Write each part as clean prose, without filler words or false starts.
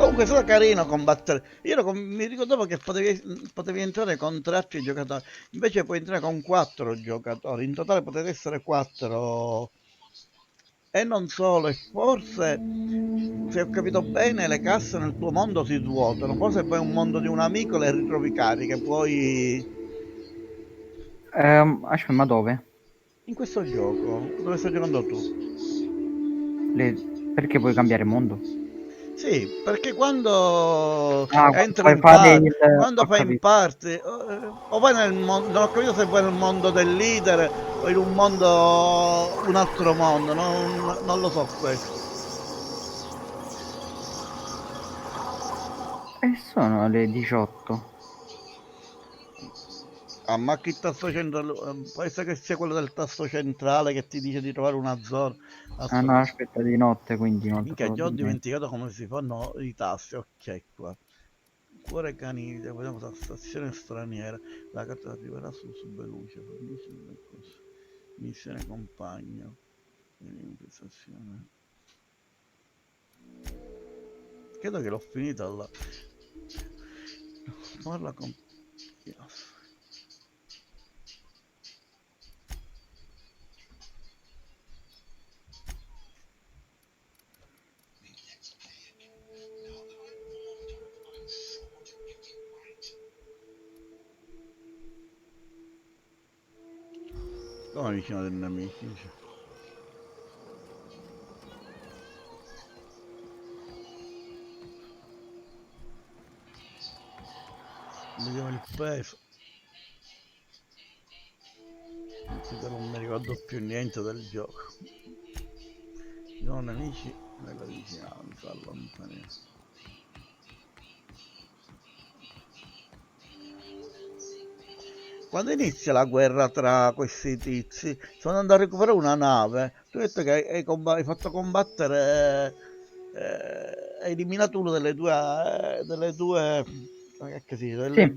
Comunque è stato carino combattere. Mi ricordavo che potevi entrare con 3 altri giocatori, invece puoi entrare con 4 giocatori. In totale potete essere 4. E non solo, e forse, se ho capito bene, le casse nel tuo mondo si svuotano. Forse poi un mondo di un amico le ritrovi cariche. Poi Aspetta, ma dove? in questo gioco, dove stai giocando tu? Le- Perché puoi cambiare mondo? Sì, perché quando Ah, quando entri puoi in fare parte, il... quando Ho fai in capito. parte, o vai nel mondo, non ho capito se vai nel mondo del leader o in un mondo, un altro mondo, non lo so questo. E sono le 18. Ah, ma che tasto centrale? Può essere che sia quello del tasto centrale che ti dice di trovare una zona. Ah no, aspetta, di notte, quindi molto Minchia, già ho probabilmente. dimenticato come si fanno i tasti. Ok, qua. Cuore canile, vediamo la stazione straniera. La carta arriverà su Beluce. Fornisce delle cose. Missione compagno. Stazione. Credo che l'ho finita là. Parla con... Yes. Come vicino dei nemici. Dice. Vediamo il peso. Non mi ricordo più niente del gioco. Ci sono nemici nella vicinanza, allontaniamo. Quando inizia la guerra tra questi tizi, sono andato a recuperare una nave. Tu hai detto che hai fatto combattere, hai eliminato uno delle due, che si, Sì,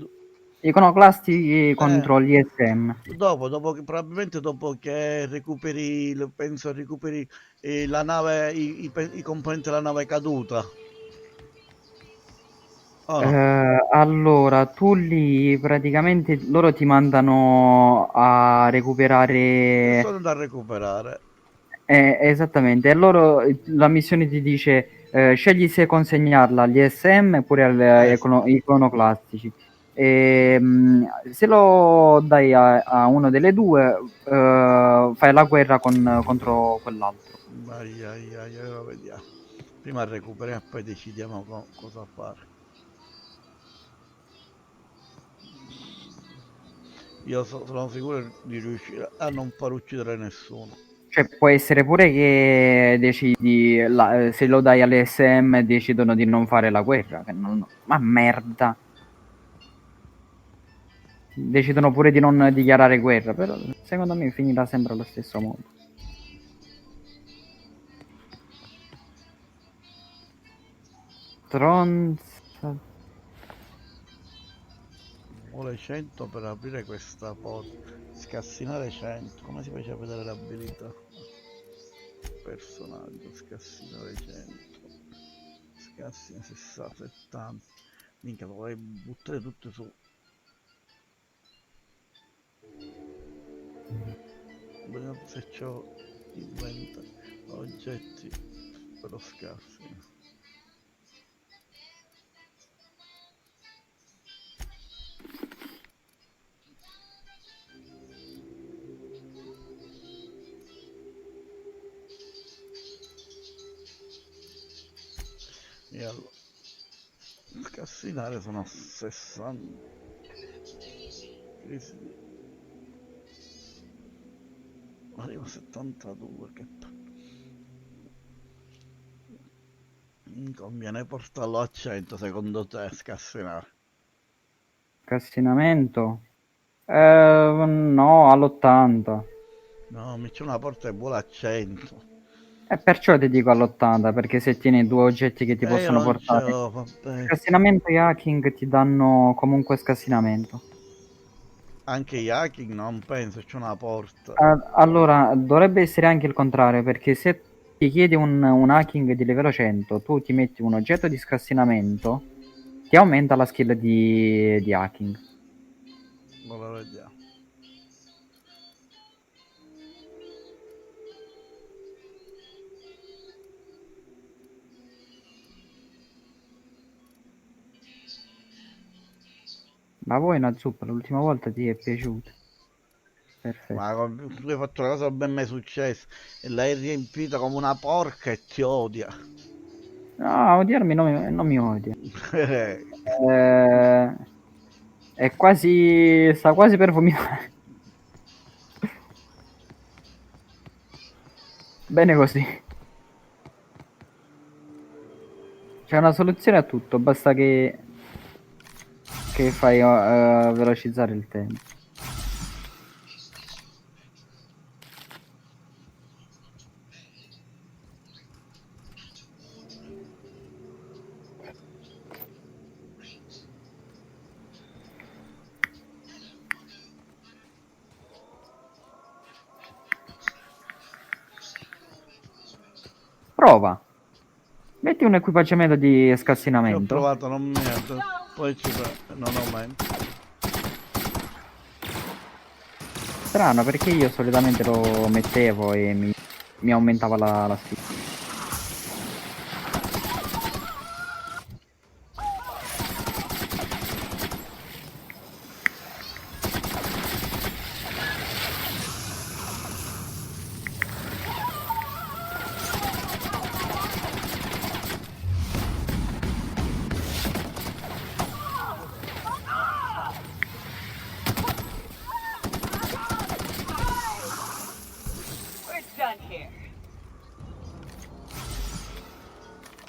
iconoclasti eh, contro gli SM. dopo probabilmente dopo che recuperi, penso recuperi la nave, i componenti della nave caduta. Oh no, Allora, tu lì praticamente loro ti mandano a recuperare. sono andato a recuperare. Esattamente, e loro la missione ti dice scegli se consegnarla agli SM oppure agli Eh, iconoclastici. Se lo dai a uno delle due, fai la guerra contro quell'altro. ai, ai, ai, ora vediamo. Prima recuperiamo e poi decidiamo cosa fare. Io sono sicuro di riuscire a non far uccidere nessuno. Cioè, può essere pure che decidi, se lo dai alle SM decidono di non fare la guerra. Ma merda! Decidono pure di non dichiarare guerra, però secondo me finirà sempre allo stesso modo. Stronza. Vuole 100 per aprire questa porta. Scassinare 100. Come si faceva a vedere l'abilità? Personaggio, scassinare 100. Scassina 60, 70. Minchia, dovrei buttare tutte su. Vediamo se c'ho inventa oggetti per lo scassino. E allora, scassinare sono 60. Arrivo a 72. Mi conviene portarlo a 100 secondo te, scassinare. Cassinamento? No, all'80. No, mi c'è una porta che vuole a 100. E perciò ti dico all'80, perché se tieni due oggetti che ti E io possono non ce portare l'ho, vabbè. scassinamento e hacking ti danno comunque scassinamento. Anche gli hacking non penso, c'è una porta. Allora, dovrebbe essere anche il contrario, perché se ti chiedi un hacking di livello 100, tu ti metti un oggetto di scassinamento, ti aumenta la skill di hacking. Ora vediamo. Ma voi una zuppa l'ultima volta ti è piaciuta? Ma Perfetto. tu hai fatto una cosa che ben mai successa e l'hai riempita come una porca e ti odia. No, odiarmi non mi odia. Eh, è quasi, sta quasi per vomitare. Bene così. C'è una soluzione a tutto, basta che fai velocizzare il tempo. Prova. Metti un equipaggiamento di Ci ho scassinamento. provato, non mi niente. Poi non aumenta. Strano perché io solitamente lo mettevo e mi aumentava la skill.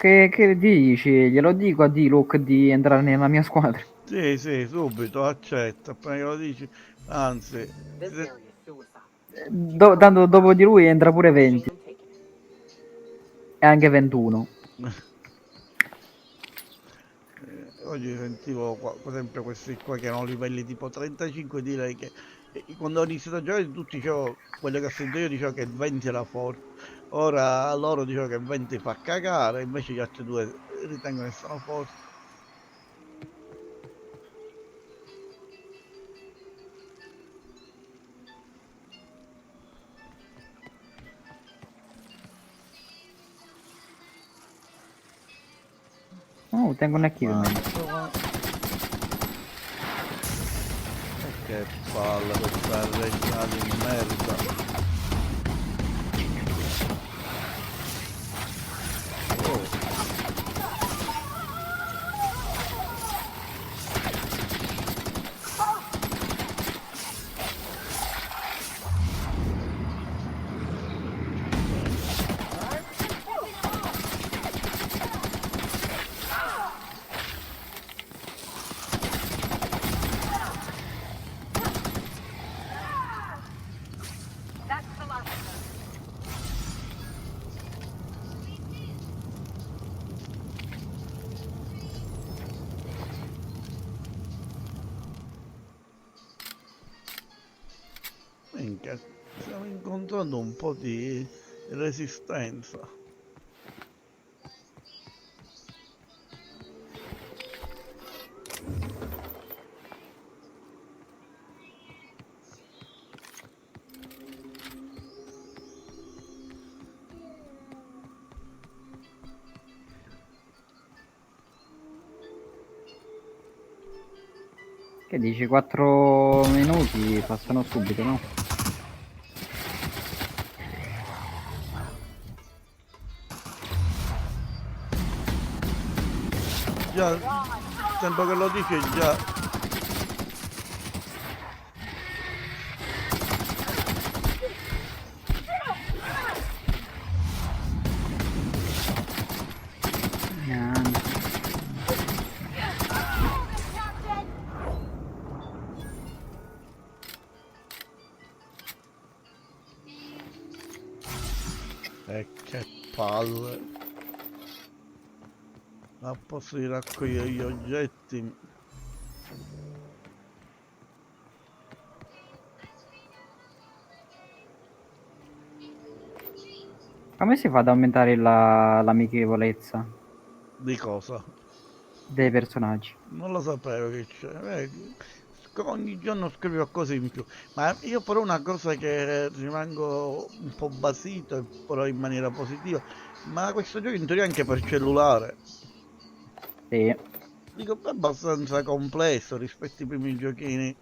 Che dici? Glielo dico a D-Look di entrare nella mia squadra. Sì, sì, subito, accetta. Appena che lo dici, anzi, Tanto dopo di lui entra pure 20 e anche 21. oggi sentivo sempre questi qua che erano livelli tipo 35, direi che quando ho iniziato a giocare tutti dicevo, quello che ho sentito io dicevo che il 20 era forte, ora loro dicevo che il 20 fa cagare, invece gli altri due ritengono che sono forti. Oh, tengo un achievement. Ammazza, che palle questa regina di merda. Oh, minchia, stiamo incontrando un po' di resistenza. Che dici? 4 minuti passano subito, no? Già, il tempo che lo dici è già. Neanche. Che palle. A posto di raccogliere gli oggetti. Come si fa ad aumentare l'amichevolezza Di cosa? dei personaggi? Non lo sapevo che c'è. Ogni giorno scrivo qualcosa in più. Ma io però una cosa che rimango un po' basito, però in maniera positiva, ma questo gioco in teoria è anche per cellulare. Sì. Dico, è abbastanza complesso rispetto ai primi giochini.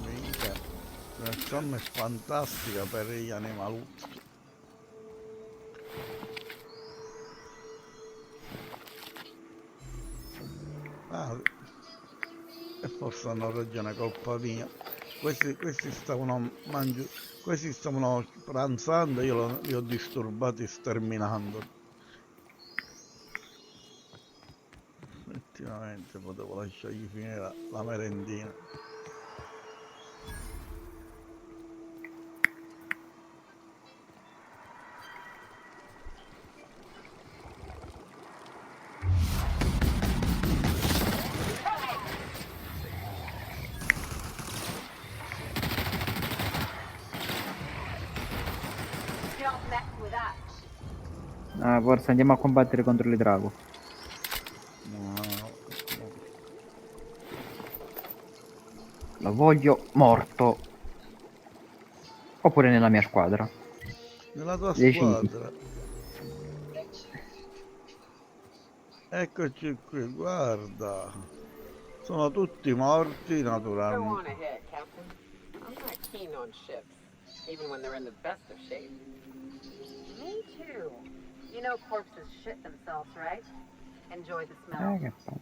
Minchia, la trama è fantastica per gli animalucci. Ah, e forse hanno ragione, colpa mia. Questi stavano pranzando e io li ho disturbati sterminandoli. Effettivamente potevo lasciargli finire la merendina. Ah, forse andiamo a combattere contro il drago. No, no, no. Lo voglio morto. Oppure nella mia squadra. Nella tua Decidi. squadra. Eccoci qui, guarda. Sono tutti morti Go on naturalmente. ahead, Captain. I'm not keen on ships, even when they're in the best of shape. Me too. You know corpses shit themselves, right? Enjoy the smell. Che fa?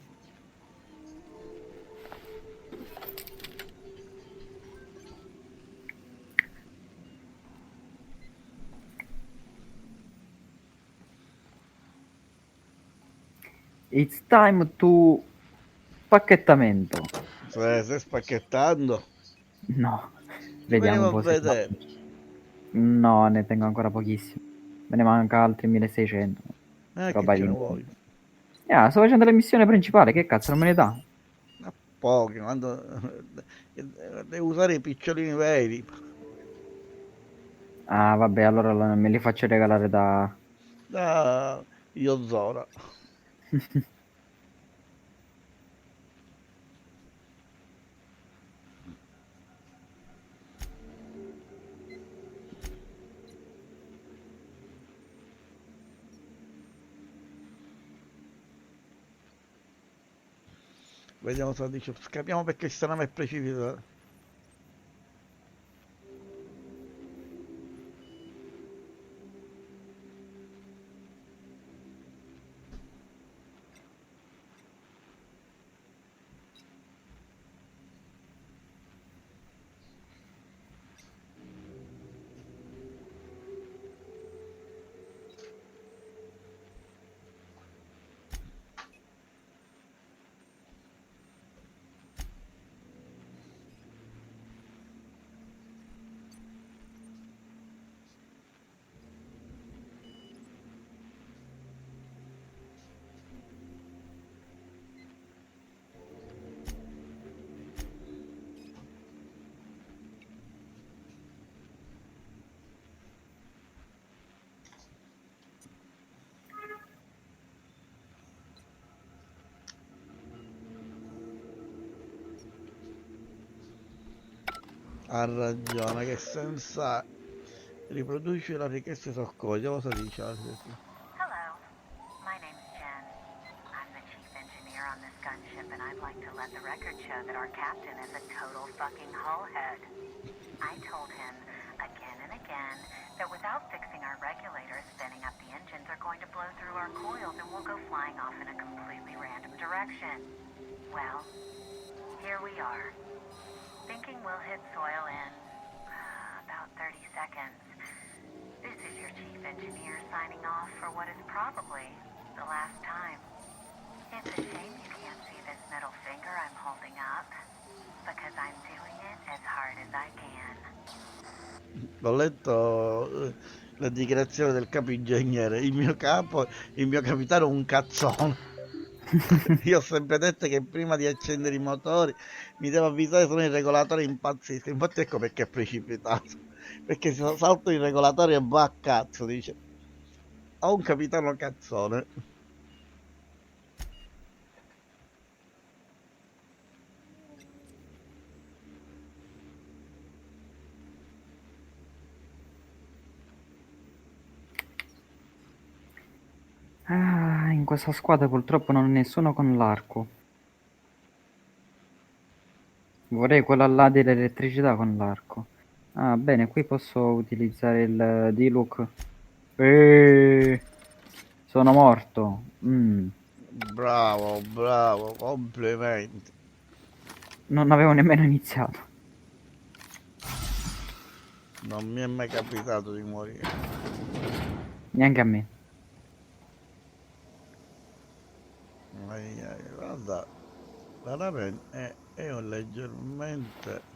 It's time to pacchettamento. Stai spacchettando? No, Ti vediamo venivo un a po' se va. vedere. No, ne tengo ancora pochissimi. Me ne manca altri 1600. Che Roba ce ne di... vuoi? Sto facendo la missione principale, che cazzo non me ne dà? A pochi, quando devi usare i picciolini veri. Ah, vabbè, allora me li faccio regalare da... Da io Zora. Vediamo se dice. Capiamo perché questa nave è precipitata. Ha ragione, che senza riproduci la richiesta di soccorso. Cosa dice la richiesta? Hello, my name's Jen. I'm the chief engineer on this gunship, and I'd like to let the record show that our captain is a total fucking hullhead. I told him again and again that without fixing our regulators, spinning up the engines are going to blow through our coils and we'll go flying off in a completely random direction. Well, here we are, thinking we'll hit soil in about 30 seconds. This is your chief engineer signing off for what is probably the last time. It's a shame you can't see this middle finger I'm holding up, because I'm doing it as hard as I can. Ho letto la dichiarazione del capo ingegnere. Il mio capo, il mio capitano è un cazzone. Io ho sempre detto che prima di accendere i motori mi devo avvisare se no il regolatore impazzisce. Infatti ecco perché è precipitato. Perché se salto il regolatore e va a cazzo, dice. Ho un capitano cazzone. Ah, in questa squadra purtroppo non ho nessuno con l'arco. Vorrei quella là dell'elettricità con l'arco. Ah, bene, qui posso utilizzare il D-Look. Sono morto. Bravo, bravo, complimenti. Non avevo nemmeno iniziato. Non mi è mai capitato di morire. Neanche a me. Guarda, la nave è un leggermente.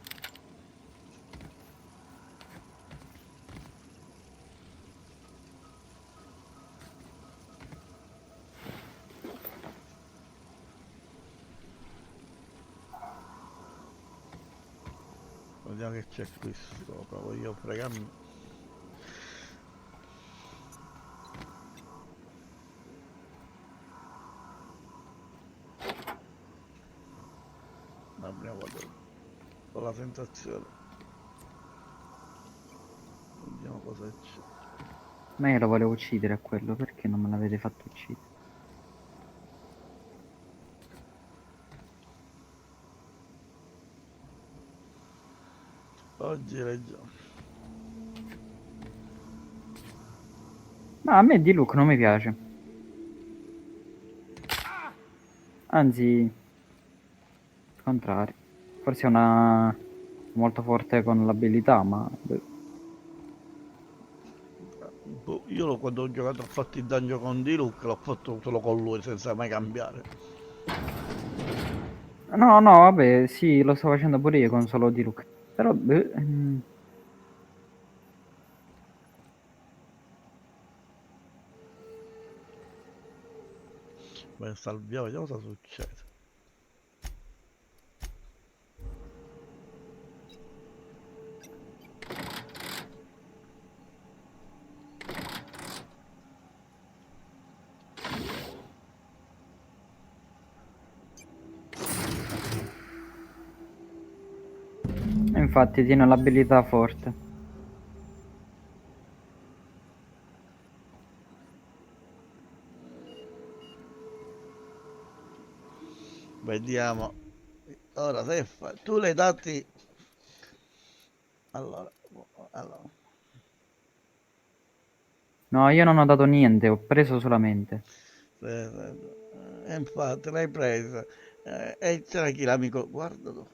Vediamo che c'è qui sopra, voglio fregarmi. La prima volta ho la sensazione. Vediamo cosa c'è. Ma io lo volevo uccidere a quello, perché non me l'avete fatto uccidere? Oggi leggiamo. Ma a me D-Look non mi piace. Anzi, il contrario. Forse è una molto forte con l'abilità, ma Boh, io quando ho giocato ho fatto il dungeon con D-Look l'ho fatto solo con lui senza mai cambiare. no, no, vabbè, sì, lo sto facendo pure io con solo D-Look. Però Beh, salviamo, vediamo cosa succede. infatti tiene l'abilità forte. Vediamo. Ora, se tu le dati. Allora, allora. No, io non ho dato niente, ho preso solamente. Infatti l'hai presa. E c'era chi l'amico. Guarda tu.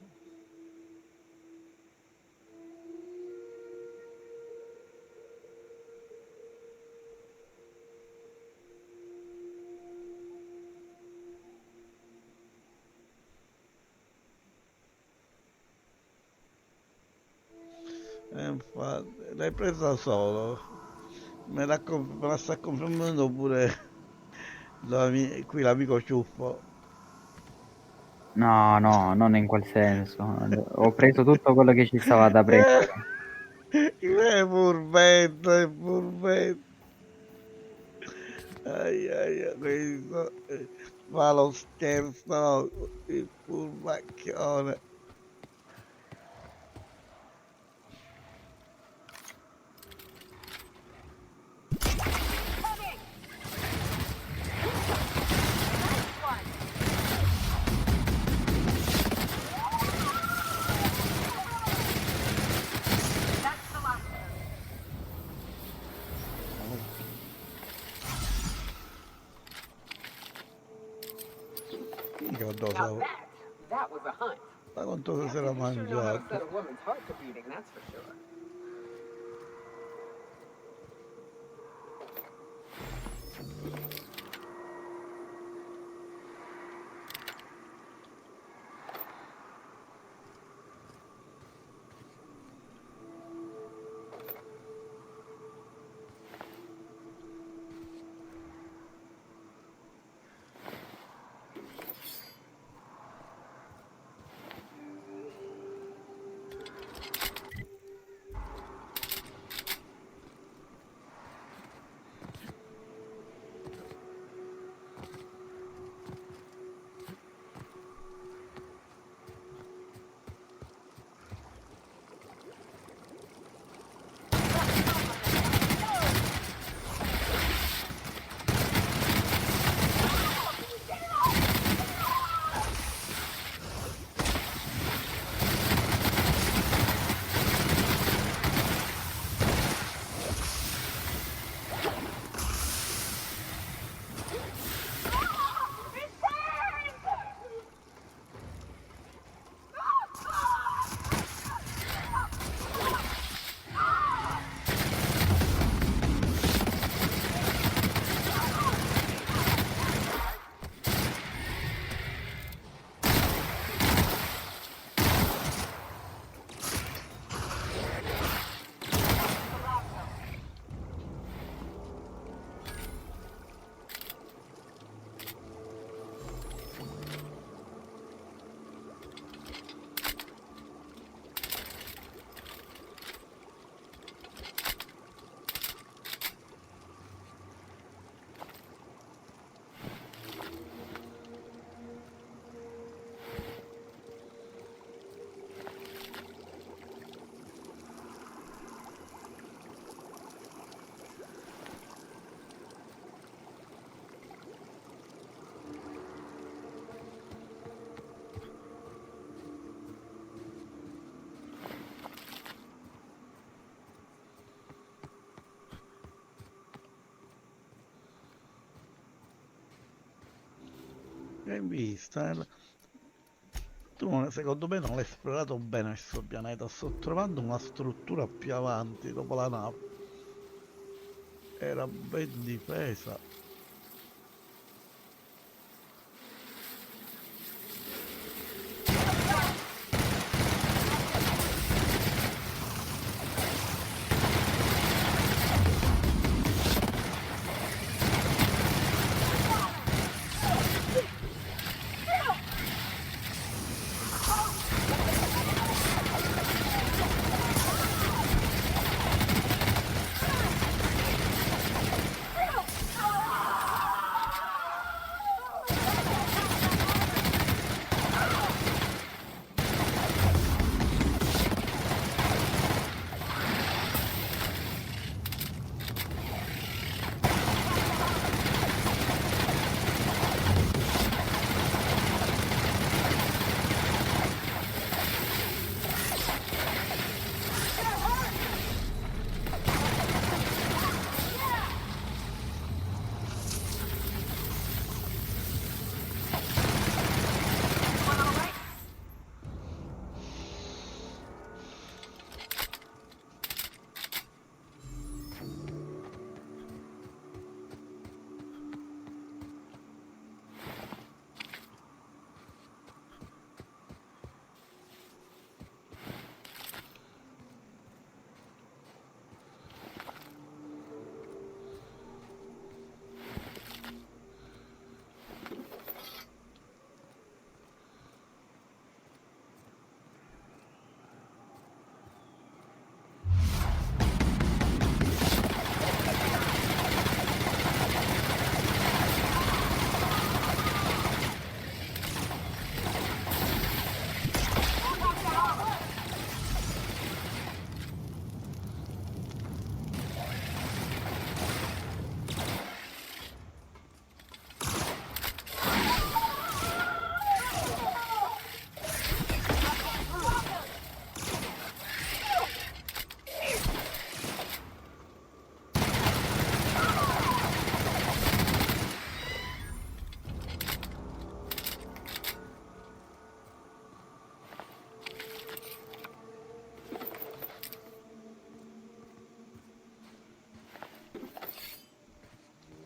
Infatti, l'hai presa solo. Me la sta confermando pure qui l'amico ciuffo. No, no, non in quel senso. Ho preso tutto quello che ci stava da Eh, prendere. è furbetto, è furbetto. Questo fa lo scherzo, no? Il furbacchione. Mica quanto Now so, that was a hunt. ma quanto si era You sure know how to mangiato. set a woman's heart to beating, that's for sure. che in vista, tu secondo me non l'hai esplorato bene questo pianeta. Sto trovando una struttura più avanti, dopo la nave. Era ben difesa.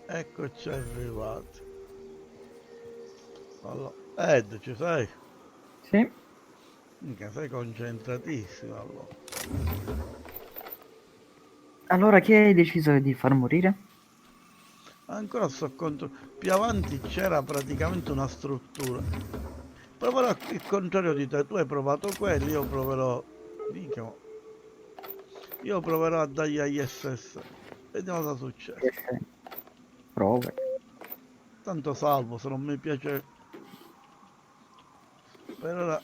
Eccoci arrivati. Allora, Ed, ci sei? Sì. Mica sei concentratissimo allora. Allora chi hai deciso di far morire? Ancora sto contro. Più avanti c'era praticamente una struttura. Proverò il contrario di te. Tu hai provato quelli, io proverò. Minchia, io proverò a dargli agli SS. Vediamo cosa succede. Prove. Tanto salvo, se non mi piace. Per ora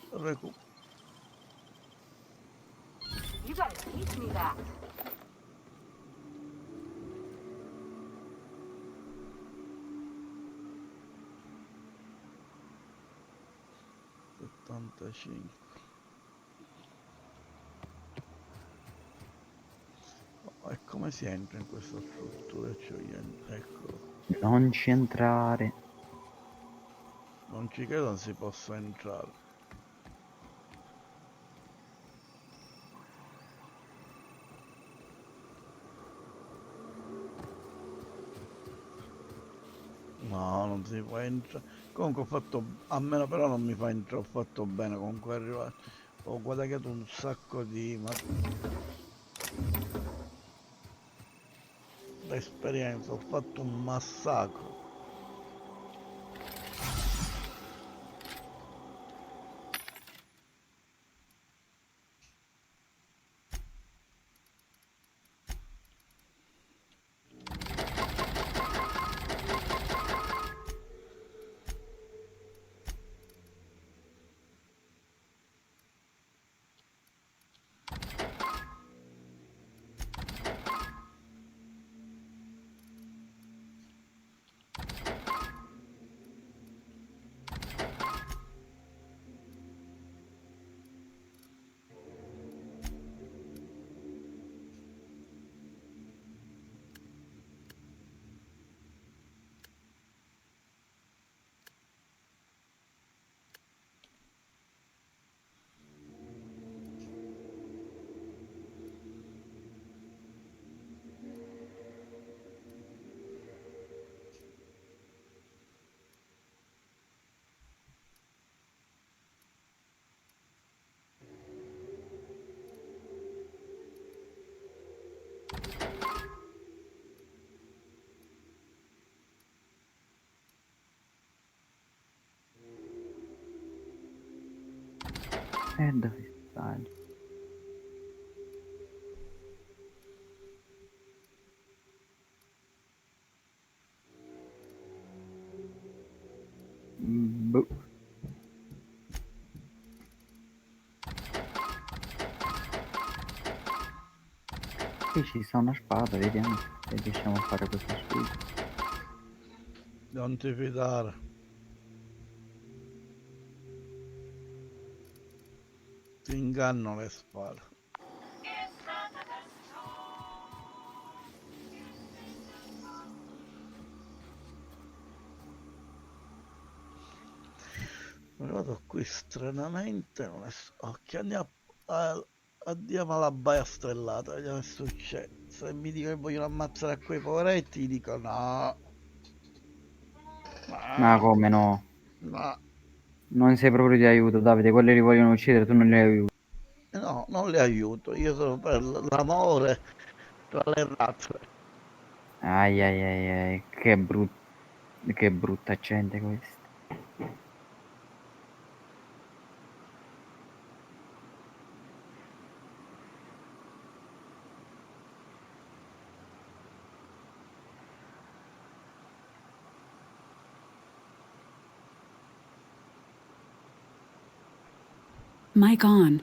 You gotta teach me that. 75. E come si entra in questa struttura? Cioè, ecco, Non ci entrare. non ci credo non si possa entrare. No, non si può entrare. Comunque ho fatto, a meno però non mi fa entrare, ho fatto bene comunque arrivare. Ho guadagnato un sacco di esperienza, ho fatto un massacro. Dove stai? Boh. Qui ci sta una spada, vediamo se riusciamo a fare questa sfida. Non ti fidare. Ti ingannano le spade. Vado qui stranamente, non è... Ok, andiamo alla baia stellata, vediamo che succede. Se mi dicono che vogliono ammazzare a quei poveretti, gli dico no. Ma No, come no? no, Non sei proprio di aiuto, Davide, quelli li vogliono uccidere, tu non li aiuti. no, non li aiuto, io sono per l'amore tra le razze. Ai ai ai ai, che brutta gente questa. Mic on.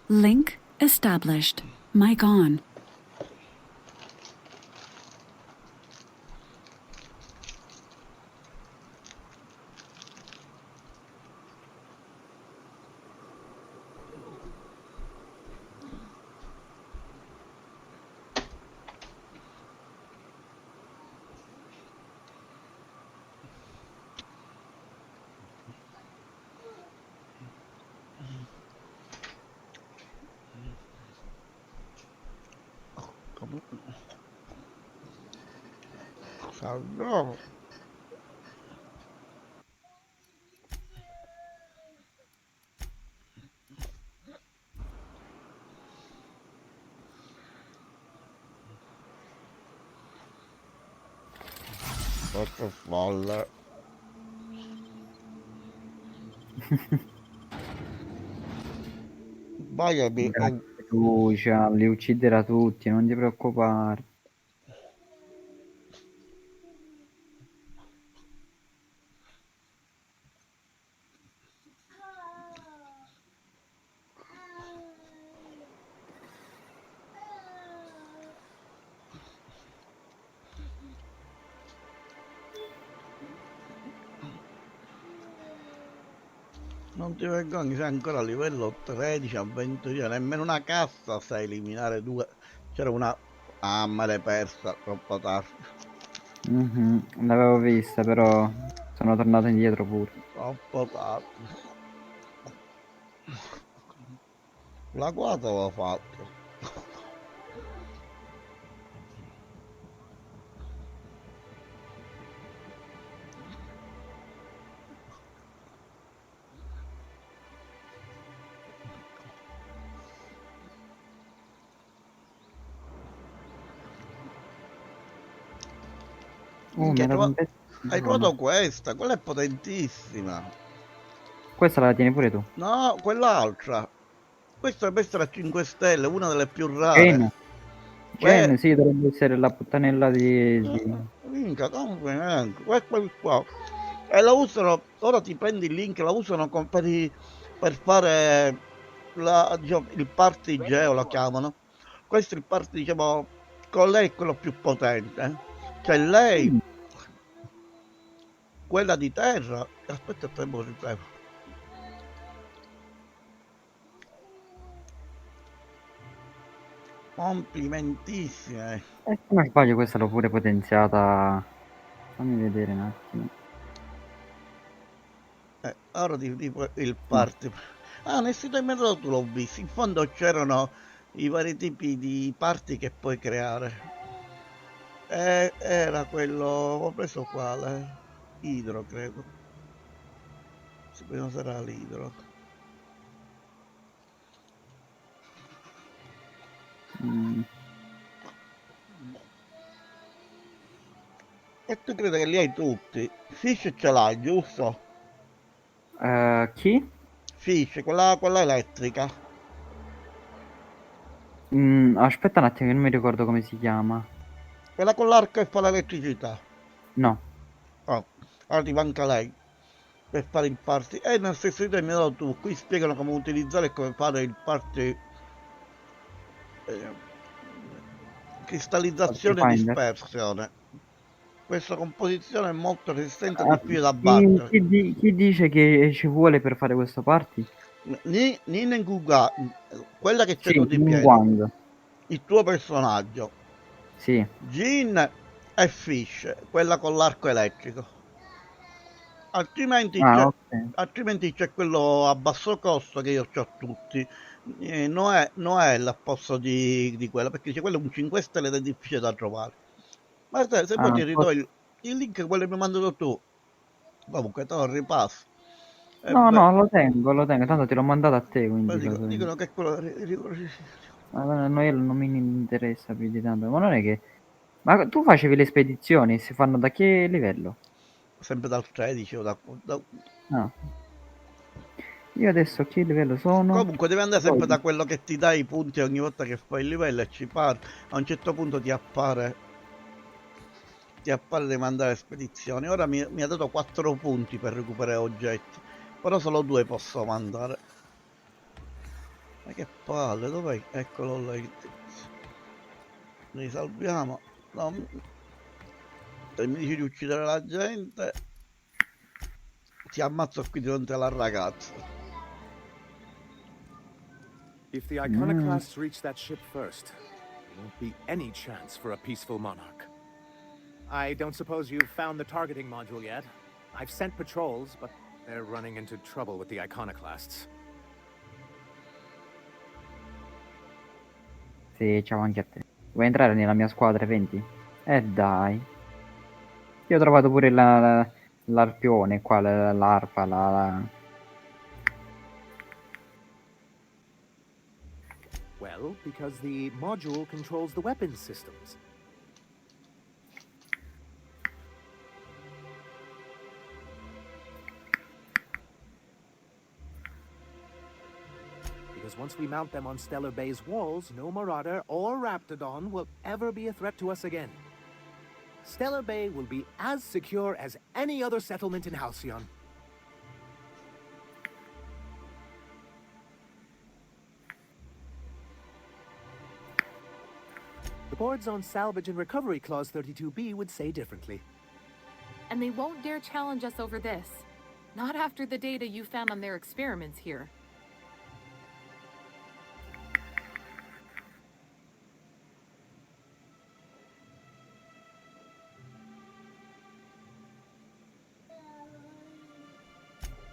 Link established. Mic on. Come... Salvo. Porco folle. Sbagliami, Grazie fiducia, li ucciderà tutti, non ti preoccupare. non ti vergogni, sei ancora a livello 13 avventuriero, nemmeno una cassa sai eliminare due. C'era una... Ah, me l'hai persa, troppo tardi. L'avevo vista, però sono tornato indietro pure. Troppo tardi. La quota l'ho fatta. Mi Minchia, era un pezzo hai di trovato zona. questa? Quella è potentissima. Questa la tieni pure tu. No, quell'altra. Questa deve essere a 5 stelle, una delle più rare. Gen, Que... Gen, sì, dovrebbe essere la puttanella di... Minchia, complimenti. Questo qua. E la usano, ora ti prendi il link, la usano per fare diciamo, il party geo, lo chiamano. Questo è il party, diciamo, con lei è quello più potente. Cioè lei, Mm. quella di terra, aspetta il tempo ripeto. Complimentissime. Se non sbaglio questa l'ho pure potenziata. Fammi vedere un attimo. Ora ti dico il No. party. Ah, nel sito inventato tu l'ho visto. In fondo c'erano i vari tipi di party che puoi creare. Era quello, ho preso quale? Idro, credo. Si può usare l'idro. Mm. E tu credi che li hai tutti? Fish ce l'hai, giusto? Chi? Fish, quella elettrica. Aspetta un attimo, che non mi ricordo come si chiama. Quella con l'arco e fa l'elettricità. No. Oh, arriva anche lei per fare il party. E nel stesso video mi hai dato tu. Qui spiegano come utilizzare e come fare il party. eh, Party cristallizzazione e Finder. dispersione. Questa composizione è molto resistente e Ah, difficile da chi, battere. chi dice che ci vuole per fare questo party? Nin e Guga, quella che c'è Sì, tutti i Ning piedi, Wang. il tuo personaggio. Sì. Jin e Fish, quella con l'arco elettrico. Altrimenti Ah, c'è, ok. altrimenti c'è quello a basso costo che io ho tutti. Noel al posto di quello, perché c'è quello un 5 stelle ed è difficile da trovare. Ma se vuoi Ah, ti ridò il link, quello che mi hai mandato tu. Comunque te lo ripasso. E no, beh, no, lo tengo, tanto te l'ho mandato a te, quindi lo so. dicono che è quello. Ma a noi non mi interessa più di tanto. Ma non è che... Ma tu facevi le spedizioni, si fanno da che livello? Sempre dal 13 o Ah, io adesso a che livello sono? Comunque devi andare sempre da 12. quello che ti dà i punti ogni volta che fai il livello e ci pare. A un certo punto ti appare di mandare spedizioni. Ora mi ha dato 4 punti per recuperare oggetti, però solo 2 posso mandare. Ma che palle, dov'è? Eccolo là il tizio. Risalviamo. No, se mi dici di uccidere la gente, ti ammazzo qui di fronte alla ragazza. If the Mm. iconoclasts reach that ship first, there won't be any chance for a peaceful monarch. I don't suppose you've found the targeting module yet. I've sent patrols, but they're running into trouble with the iconoclasts. Sì, ciao anche a te. Vuoi entrare nella mia squadra 20? Dai. Io ho trovato pure l'arpione qua, l'arpa, Well, because the module controls the weapons systems. Because once we mount them on Stellar Bay's walls, no Marauder or Raptidon will ever be a threat to us again. Stellar Bay will be as secure as any other settlement in Halcyon. The boards on Salvage and Recovery Clause 32B would say differently. And they won't dare challenge us over this. Not after the data you found on their experiments here.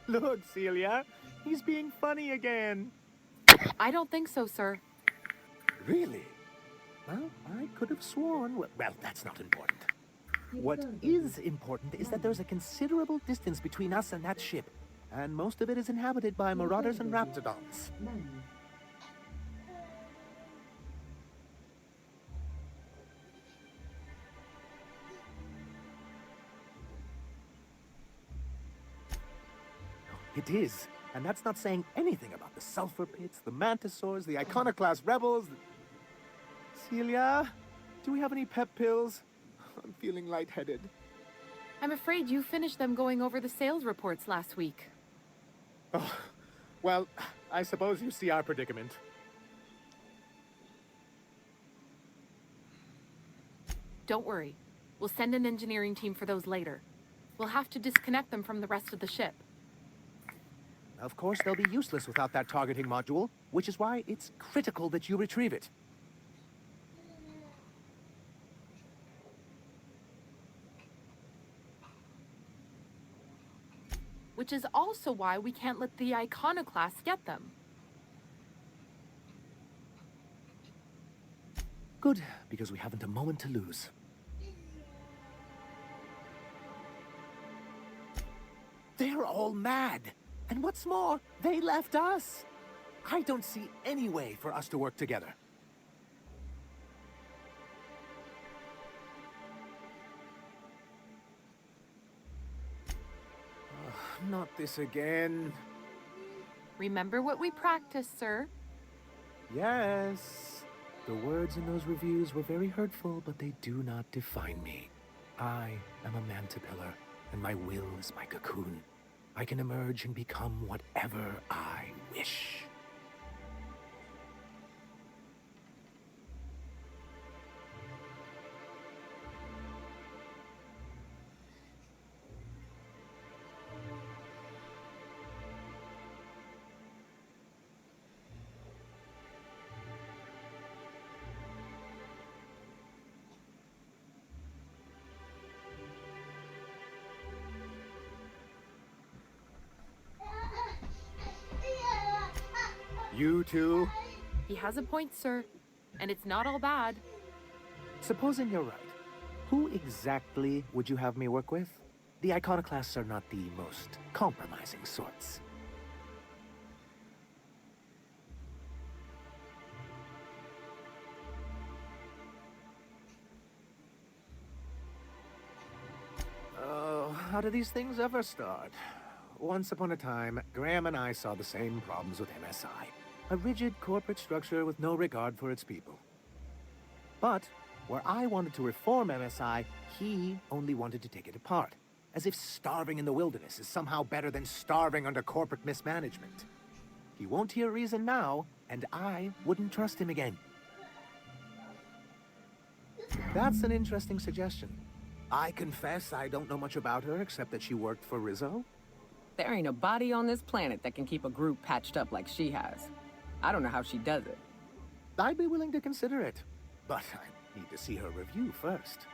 Look, Celia, he's being funny again. I don't think so, sir. Really? Well, I could have sworn. Well, that's not important. What is important is that there's a considerable distance between us and that ship, and most of it is inhabited by Marauders and Raptidons. It is, and that's not saying anything about the sulfur pits, the mantisaurs, the iconoclast rebels. Celia, do we have any pep pills? I'm feeling lightheaded. I'm afraid you finished them going over the sales reports last week. Oh, well, I suppose you see our predicament. Don't worry. We'll send an engineering team for those later. We'll have to disconnect them from the rest of the ship. Of course, they'll be useless without that targeting module, which is why it's critical that you retrieve it. Which is also why we can't let the iconoclasts get them. Good, because we haven't a moment to lose. They're all mad. And what's more, they left us. I don't see any way for us to work together. Not this again. Remember what we practiced, sir. Yes. The words in those reviews were very hurtful, but they do not define me. I am a mantipillar, and my will is my cocoon. I can emerge and become whatever I wish. You two? He has a point, sir. And it's not all bad. Supposing you're right, who exactly would you have me work with? The iconoclasts are not the most compromising sorts. Oh, how do these things ever start? Once upon a time, Graham and I saw the same problems with MSI. A rigid corporate structure with no regard for its people. But where I wanted to reform MSI, he only wanted to take it apart. As if starving in the wilderness is somehow better than starving under corporate mismanagement. He won't hear reason now, and I wouldn't trust him again. That's an interesting suggestion. I confess I don't know much about her except that she worked for Rizzo. There ain't a body on this planet that can keep a group patched up like she has. I don't know how she does it. I'd be willing to consider it, but I need to see her review first.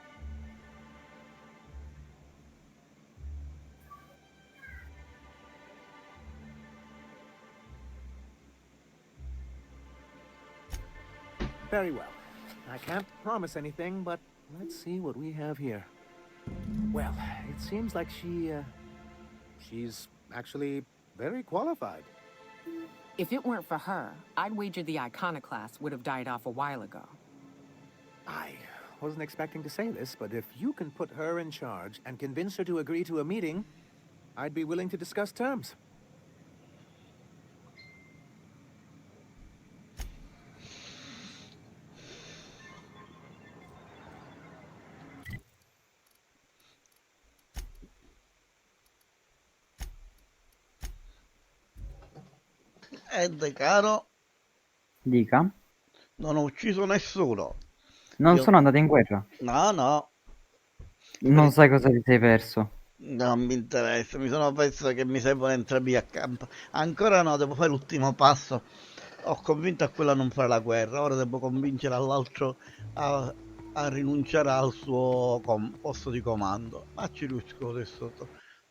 Very well. I can't promise anything, but let's see what we have here. Well, it seems like she's actually very qualified. If it weren't for her, I'd wager the iconoclast would have died off a while ago. I wasn't expecting to say this, but if you can put her in charge and convince her to agree to a meeting, I'd be willing to discuss terms. Ed caro, Dica. non ho ucciso nessuno. Non Io- sono andato in guerra. No, Non sai cosa ti sei perso. non mi interessa, mi sono perso che mi servono entrambi a campo. Ancora no, devo fare l'ultimo passo. Ho convinto a quello a non fare la guerra, ora devo convincere all'altro a rinunciare al suo posto di comando. Ma ci riesco adesso,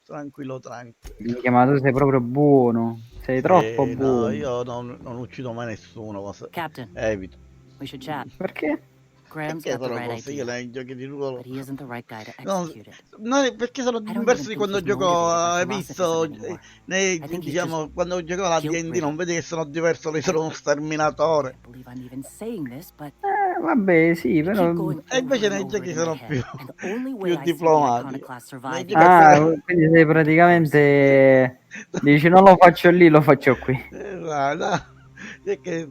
tranquillo, tranquillo. Minchia, ma tu sei proprio buono. Sei troppo Sì, no, buono. io non uccido mai nessuno, Captain, evito. we should chat. Perché? Graham's Perché got the sono right così io idea, nei giochi di ruolo? but he isn't the right guy to No, execute it. no, perché sono I don't diversi even di think quando he's gioco, motivated by hai visto, philosophism anymore. nei, I think he's diciamo, just quando giocavo alla D&D guilt-ridden. non vedi che sono diverso, lei sono uno sterminatore. I believe I'm even saying this, but Vabbè, sì, I però... keep going E invece over and nei over giochi it in my sono head, and the only way più I see the diplomatico. iconoclast Nei surviving giochi Ah, essere... quindi sei praticamente... Dici non lo faccio lì, lo faccio qui. Guarda, è che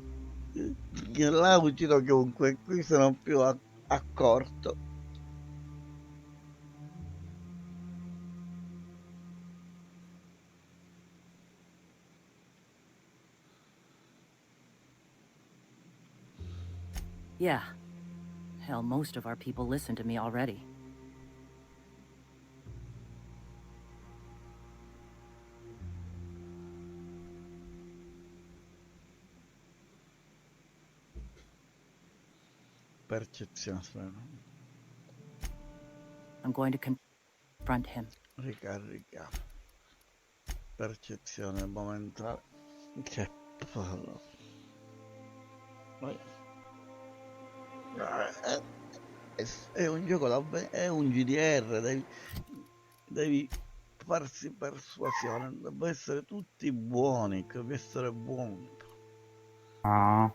là uccido chiunque, qui sono più accorto. Yeah. Hell, most of our people listen to me already. Percezione, aspetta. I'm going to confront him. Ricarica. Percezione momentanea. Che palle. È un gioco davvero, è un GDR, devi farsi persuasione, devono essere tutti buoni, devi essere buoni. Ah.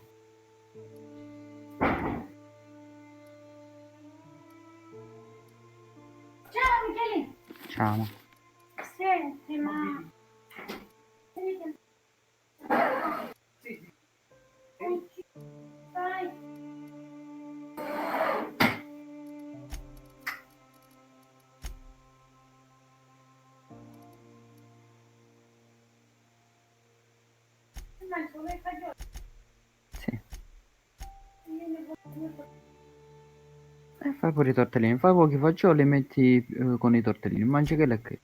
Ciao Michele! Ciao. Senti, ma... Sì. Fai pure i tortellini, fai pochi fagioli e metti con i tortellini, mangi che le che.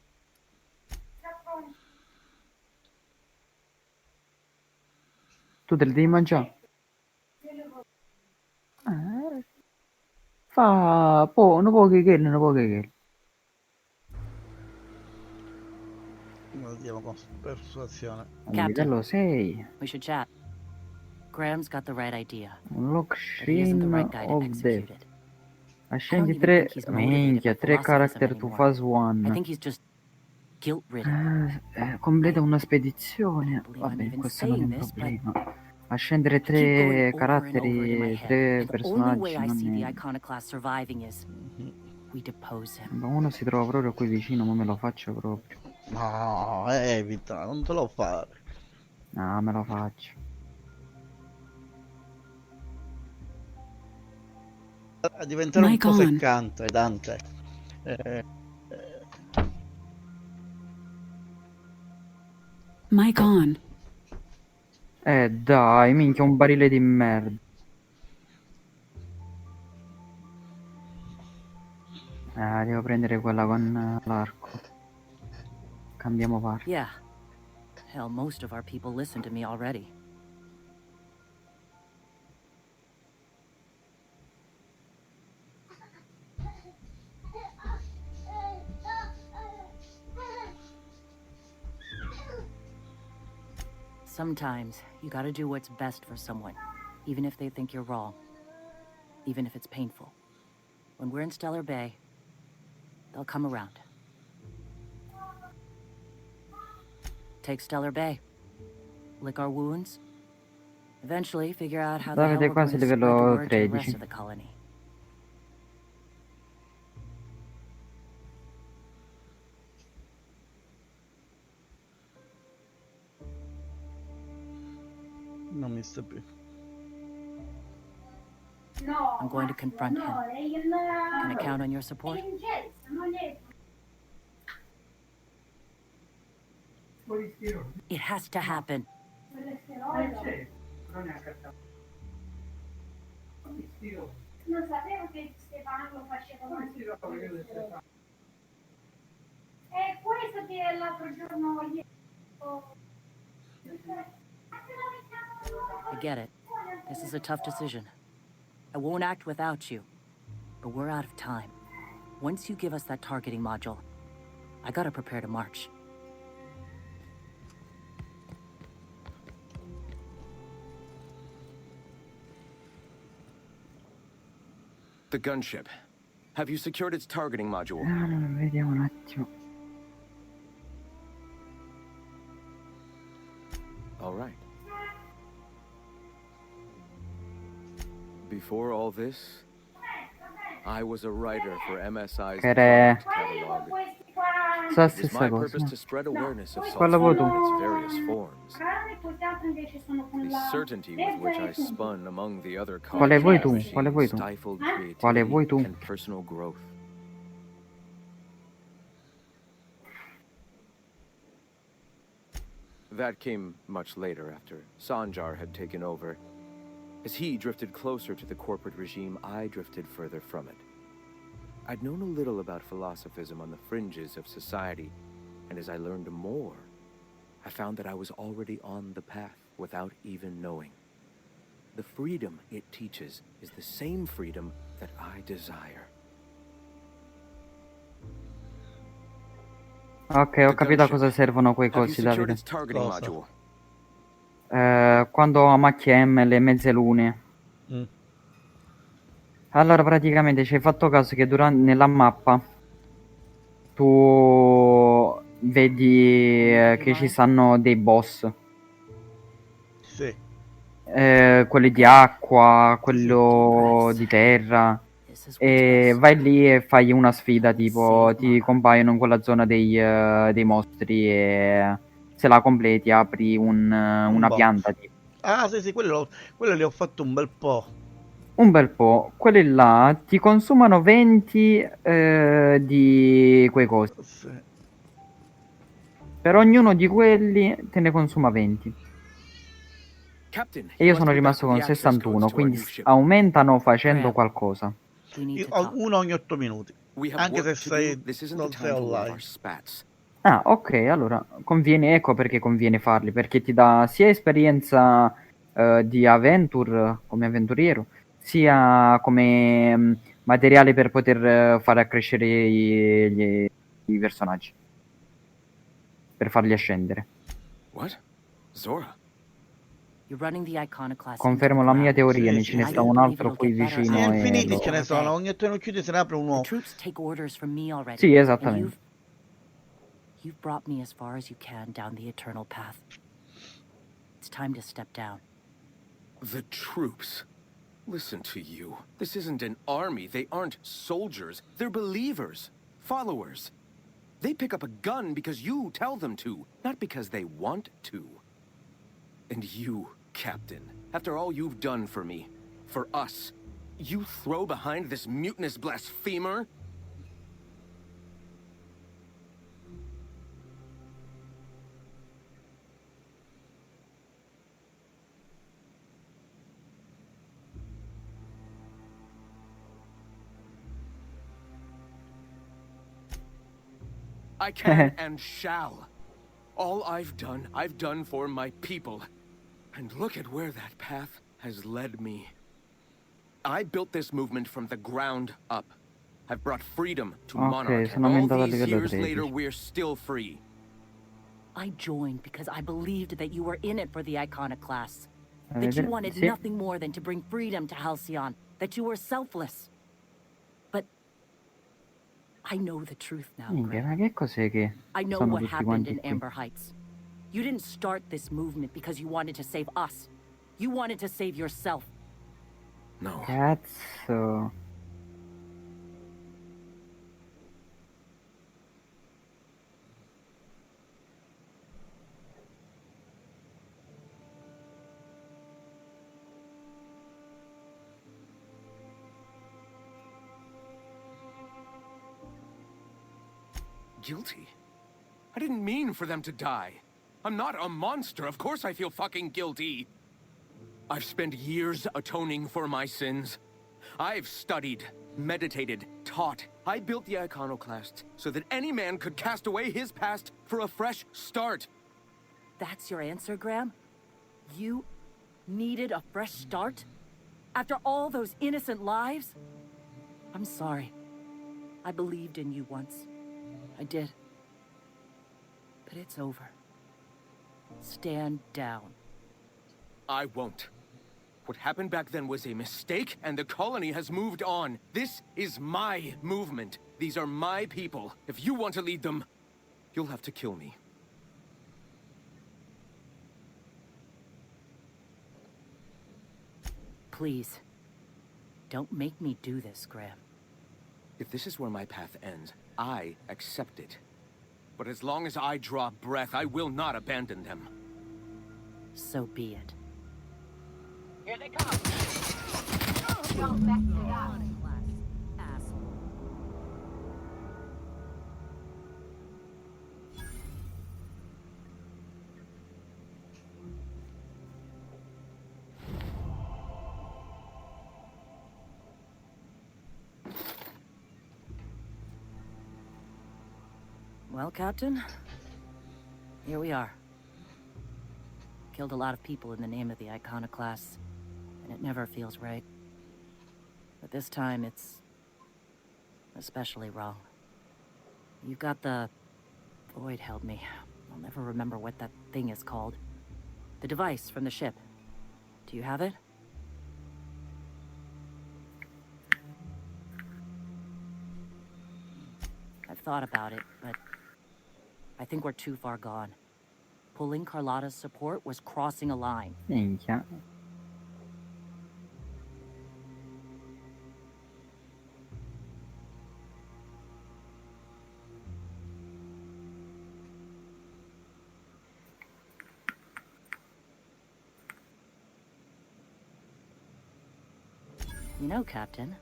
Tu te li devi mangiare? Fa un po' che un po' che. Andiamo con persuasione. A Captain, livello 6. we should chat. Graham's got the right idea, Lock but he isn't the Shrine right guy to of Death. execute it. I don't Scendi even think 3, he's motivated by minchia, 3 philosophism character to anymore. phase I 1. think he's just guilt-ridden. Completa I una spedizione. can't believe I'm Vabbè, even questo non è saying un this, but problema. A scendere I keep going 3 over and over it in my caratteri, head, 3 and the only way personaggi I non see the è... iconoclast surviving is we depose him. Ma uno si trova proprio qui vicino, ma me lo faccio proprio. No, evita, non te lo fare. No, me lo faccio. A diventare un Mic po' on. seccante, Dante. Eh, Mic on. Dai, minchia, un barile di merda. Devo prendere quella con l'arco. Cambiamo parte. Yeah. Hell, most of our people listen to me already. Sometimes, you gotta do what's best for someone, even if they think you're wrong. Even if it's painful. When we're in Stellar Bay, they'll come around. Take Stellar Bay. Lick our wounds. Eventually, figure out how the hell Davide we're going quasi to spread the livello word to the rest 13. of the colony. non mi sta più. I'm going to confront him. Can I count on your support? It has to happen. Non sapevo che Stefano lo faceva così. E questo che l'altro giorno ieri. I get it. This is a tough decision. I won't act without you. But we're out of time. Once you give us that targeting module, I gotta prepare to march. The gunship. Have you secured its targeting module? Vediamo un attimo. All right. Before all this, I was a writer for MSI's Che product catalog. Sa It is stessa my cosa. purpose to spread awareness of Quella vuoi Salzburg tu? in its various forms. E quest'altro invece sono con The la certainty with which I spun among the other Quale vuoi tu? colonies Quale vuoi tu? stifled Quale vuoi creativity tu? and personal growth. That came much later, after Sanjar had taken over. As he drifted closer to the corporate regime, I drifted further from it. I'd known a little about philosophism on the fringes of society, and as I learned more, I found that I was already on the path without even knowing. The freedom it teaches is the same freedom that I desire. Ok, ho capito a cosa servono quei Have you cosi, secured Davide. its targeting Cosa? module? Quando a macchie M le mezze lune. Mm. Allora, praticamente ci hai fatto caso che nella mappa tu vedi che ci stanno dei boss. Sì. Quelli di acqua, quello Deep di breaths. terra. This is what's E best. vai lì e fai una sfida, tipo Save ti Mama. compaiono in quella zona dei mostri e se la completi apri Un una po'. pianta tipo. Ah, sì, sì, quello li ho fatto un bel po'. Un bel po'. Quelli là ti consumano 20 di quei cosi. Sì. Per ognuno di quelli te ne consuma 20. Captain, E you io must sono be back rimasto with con the access codes 61, to our quindi new ship. aumentano facendo Graham. qualcosa. We need to talk. Uno ogni 8 minuti. We have Anche se work to do. sei, This isn't the non sei time for one of our online. spats. Ah, ok, allora conviene, ecco perché conviene farli, perché ti dà sia esperienza di avventure, come avventuriero, sia come materiale per poter fare accrescere i personaggi, per farli ascendere. What? Zora? You're running the Iconoclast into the Confermo la mia ground. teoria, Sì, ne sì, ce ne I sì. sta don't un believe altro it'll qui get better Sì, vicino after e infiniti Monday ce or ne a sono. day. Ogni 8 minuti se ne apre un The nuovo. troops take orders from me already. Sì, And esattamente. you've brought me as far as you can down the eternal path. It's time to step down. The troops. Listen to you. This isn't an army. They aren't soldiers. They're believers. Followers. They pick up a gun because you tell them to, not because they want to. And you, Captain, after all you've done for me, for us, you throw behind this mutinous blasphemer? I can and shall. All I've done for my people. And look at where that path has led me. I built this movement from the ground up. I've brought freedom to Ok, Monarch, and sono all aumentato a these livello years later, 13. we're still free. I joined because I believed that you were in it for the Iconoclasts. A That you vedere- wanted sì. nothing more than to bring freedom to Halcyon. That you were selfless. But I know the truth now, Minchia, ma Graham. che cos'è che I know sono what tutti happened quanti in qui? Amber Heights. You didn't start this movement because you wanted to save us. You wanted to save yourself. No. Cazzo. Guilty? I didn't mean for them to die. I'm not a monster. Of course I feel fucking guilty. I've spent years atoning for my sins. I've studied, meditated, taught. I built the Iconoclasts so that any man could cast away his past for a fresh start. That's your answer, Graham? You needed a fresh start? After all those innocent lives? I'm sorry. I believed in you once. I did. But it's over. Stand down. I won't. What happened back then was a mistake, and the colony has moved on. This is my movement. These are my people. If you want to lead them, you'll have to kill me. Please. Don't make me do this, Graham. If this is where my path ends, I accept it. But as long as I draw breath, I will not abandon them. So be it. Here they come. Don't mess it up. Asshole. Well, Captain, here we are. Killed a lot of people in the name of the Iconoclasts, and it never feels right. But this time, it's especially wrong. You got the... Void held me. I'll never remember what that thing is called. The device from the ship. Do you have it? I've thought about it, but I think we're too far gone. Pulling Carlotta's support was crossing a line. Minchia. You know, Captain,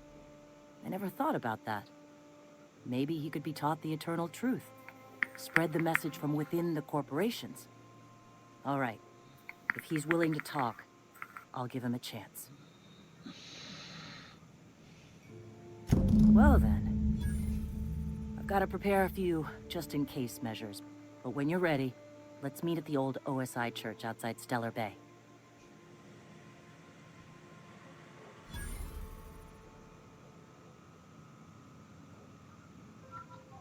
I never thought about that. Maybe he could be taught the eternal truth. Spread the message from within the corporations. All right. If he's willing to talk, I'll give him a chance. Well then, I've got to prepare a few just-in-case measures. But when you're ready, let's meet at the old OSI church outside Stellar Bay.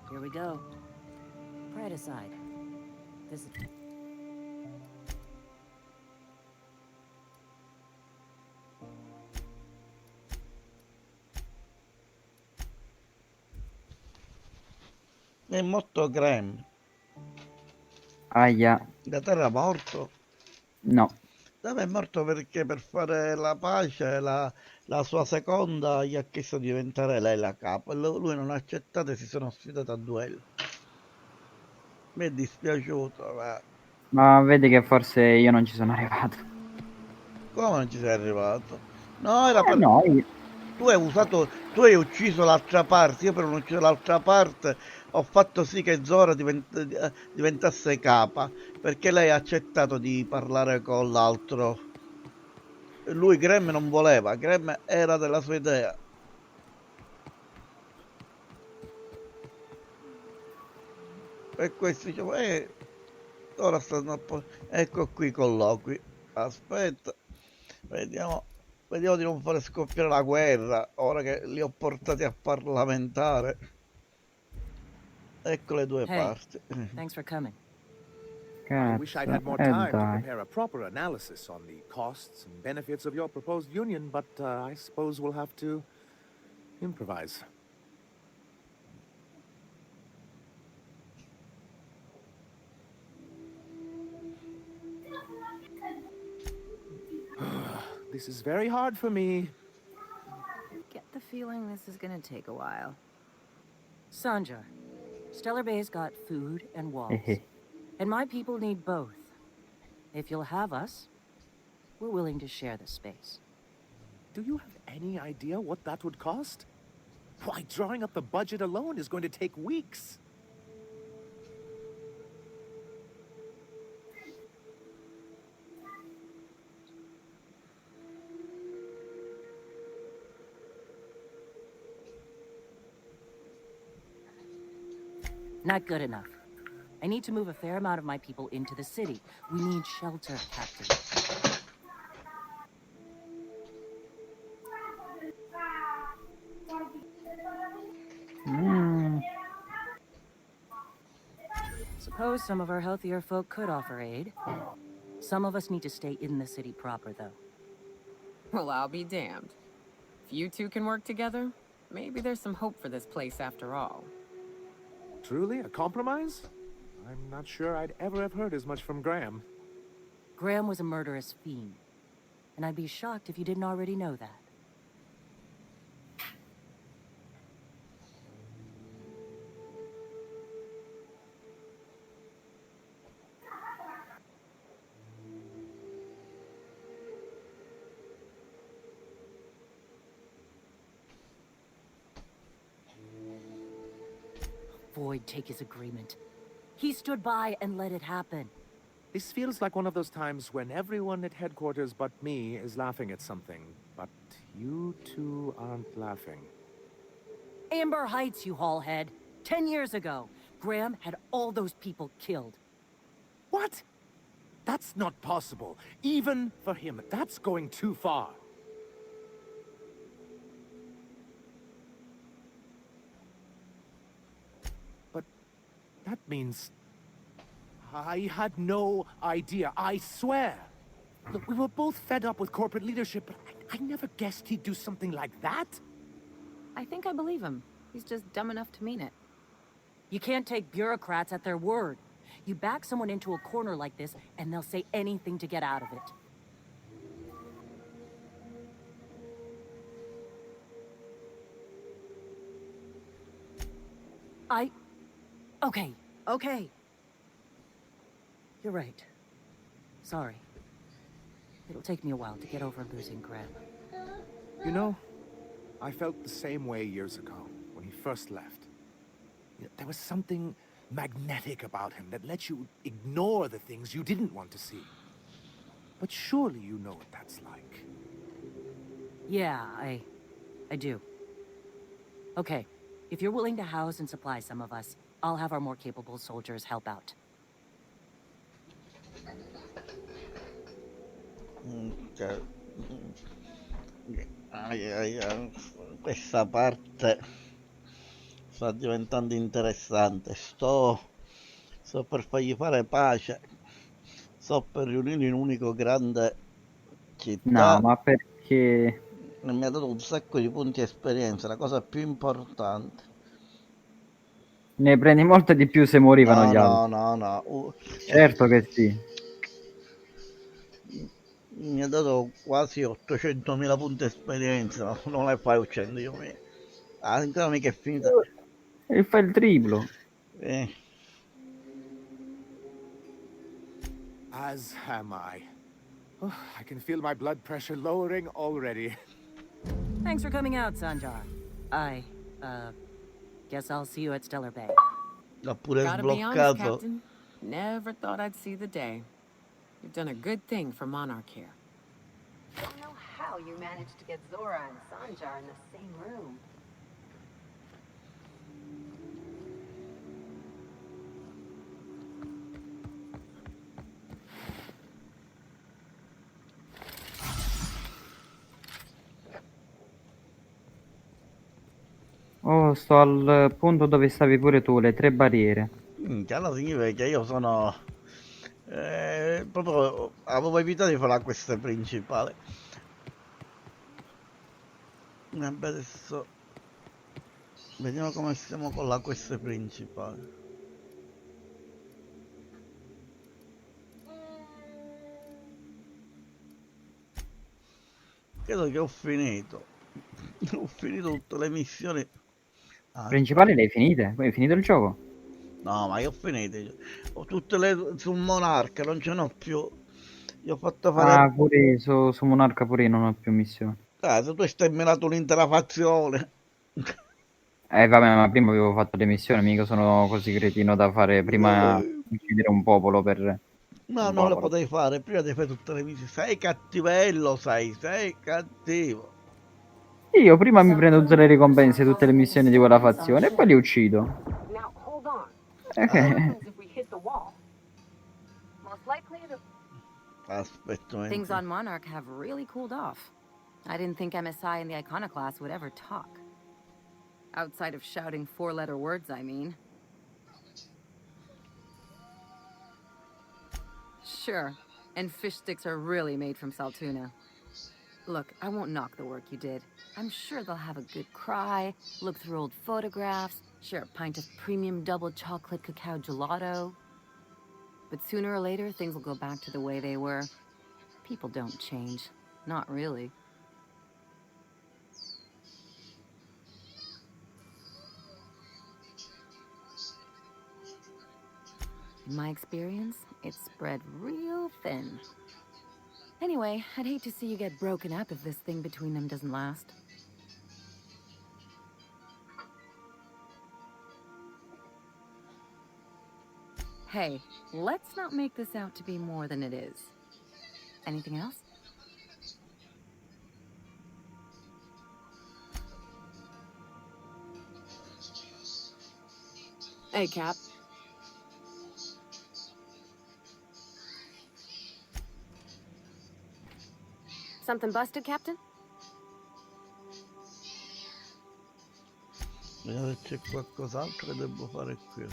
Here we go. Pride aside, this is... È morto Graham. Aia, Da te era morto? no. Dove è morto perché per fare la pace la sua seconda gli ha chiesto di diventare lei la capo e lui non ha accettato e si sono sfidati a duello. Mi è dispiaciuto, ma Ma vedi che forse io non ci sono arrivato. come non ci sei arrivato? No, era per... No, Tu hai ucciso l'altra parte, io per non uccidere l'altra parte ho fatto sì che Zora diventasse capa, perché lei ha accettato di parlare con l'altro. Lui Graham non voleva, Graham era della sua idea. E questo diceva, ora stanno ecco qui i colloqui. Aspetta, vediamo, vediamo di non fare scoppiare la guerra, ora che li ho portati a parlamentare. Ecco le due Hey, parti. thanks for coming. I wish I'd cazzo, had more time to dai. prepare a proper analysis on the costs and benefits of your proposed union, but I suppose we'll have to improvise. This is very hard for me. Get the feeling this is gonna take a while. Sanjar, Stellar Bay's got food and walls. And my people need both. If you'll have us, we're willing to share the space. Do you have any idea what that would cost? Why, drawing up the budget alone is going to take weeks. Not good enough. I need to move a fair amount of my people into the city. We need shelter, Captain. Suppose some of our healthier folk could offer aid. Some of us need to stay in the city proper, though. Well, I'll be damned. If you two can work together, maybe there's some hope for this place after all. Truly, a compromise? I'm not sure I'd ever have heard as much from Graham. Graham was a murderous fiend, and I'd be shocked if you didn't already know that. Void take his agreement. He stood by and let it happen. This feels like one of those times when everyone at headquarters but me is laughing at something, but you two aren't laughing. Amber Heights, you haulhead. 10 years ago, Graham had all those people killed. What? That's not possible. Even for him, that's going too far. But that means... I had no idea, I swear. Look, we were both fed up with corporate leadership, but I never guessed he'd do something like that. I think I believe him. He's just dumb enough to mean it. You can't take bureaucrats at their word. You back someone into a corner like this, and they'll say anything to get out of it. Okay. You're right. Sorry. It'll take me a while to get over losing Graham. You know, I felt the same way years ago, when he first left. You know, there was something magnetic about him that let you ignore the things you didn't want to see. but surely you know what that's like. Yeah, I do. Okay, if you're willing to house and supply some of us, I'll have our more capable soldiers help out. Cioè, questa parte sta diventando interessante. Sto per fargli fare pace. Sto per riunire in un'unico grande No, città. ma perché E mi ha dato un sacco di punti esperienza, la cosa più importante. ne prendi molte di più se morivano No, gli no, altri? no, no. Certo che sì. Mi ha dato quasi 800.000 punti esperienza, no? Non le fai uccidendo io me. Ancora mica è finita. E fai il triplo. Eh, As am I. Oh, I can feel my blood pressure lowering already. Thanks for coming out, Sanjar. Guess I'll see you at Stellar Bay. l'ho pure Gotta be honest, sbloccato. Captain. Never thought I'd see the day. You've done a good thing for Monarch here. I don't know how you managed to get Zora and Sanjar in the same room. Oh, sto al punto dove stavi pure tu, le 3 barriere. Chiaro significa che io sono... proprio avevo evitato di fare la quest principale. Vabbè, adesso vediamo come stiamo con la quest principale. Credo che ho finito. Ho finito tutte le missioni. Principali le hai finite? Poi hai finito il gioco? No, ma io ho finito. Ho tutte le sul Monarca, non ce n'ho più. Io ho fatto fare. Ah, pure su Monarca pure io non ho più missioni. Se tu hai sterminato un'intera fazione. Vabbè, ma prima avevo fatto le missioni, mica sono così cretino da fare prima uccidere un popolo per No, un non le popolo. potevi fare. Prima devi fare tutte le missioni. Sei cattivello, sei cattivo. Io prima mi prendo tutte le ricompense, tutte le missioni di quella fazione e poi li uccido. Now, hold on. Eh, What happens if we hit the wall? Most likely the Aspetta, Things on Monarch have really cooled off. I didn't think MSI and the Iconoclast would ever talk. Outside of shouting 4-letter words, I mean. Sure, and fish sticks are really made from Saltuna. Look, I won't knock the work you did. I'm sure they'll have a good cry, look through old photographs, share a pint of premium double chocolate cacao gelato. But sooner or later, things will go back to the way they were. People don't change. Not really. In my experience, it's spread real thin. Anyway, I'd hate to see you get broken up if this thing between them doesn't last. Hey, let's not make this out to be more than it is. Anything else? Hey, Cap. Something busted, Captain? Vediamo se c'è qualcos'altro che devo fare qui.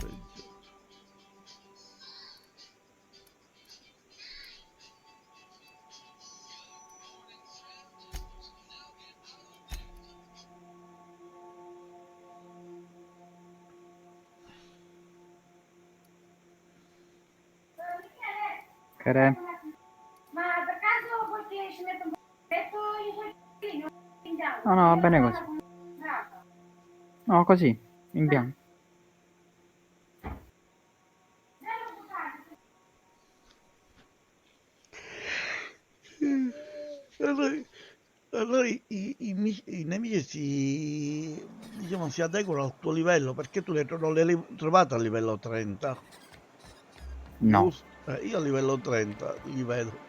Care. Ma per caso perché ci metto un po' i suoi in bianco? No, no, va bene così. No, così, in bianco. Allora i nemici diciamo, si adeguano al tuo livello perché tu non li hai trovati a livello 30. No. Giusto? Io a livello 30 li vedo.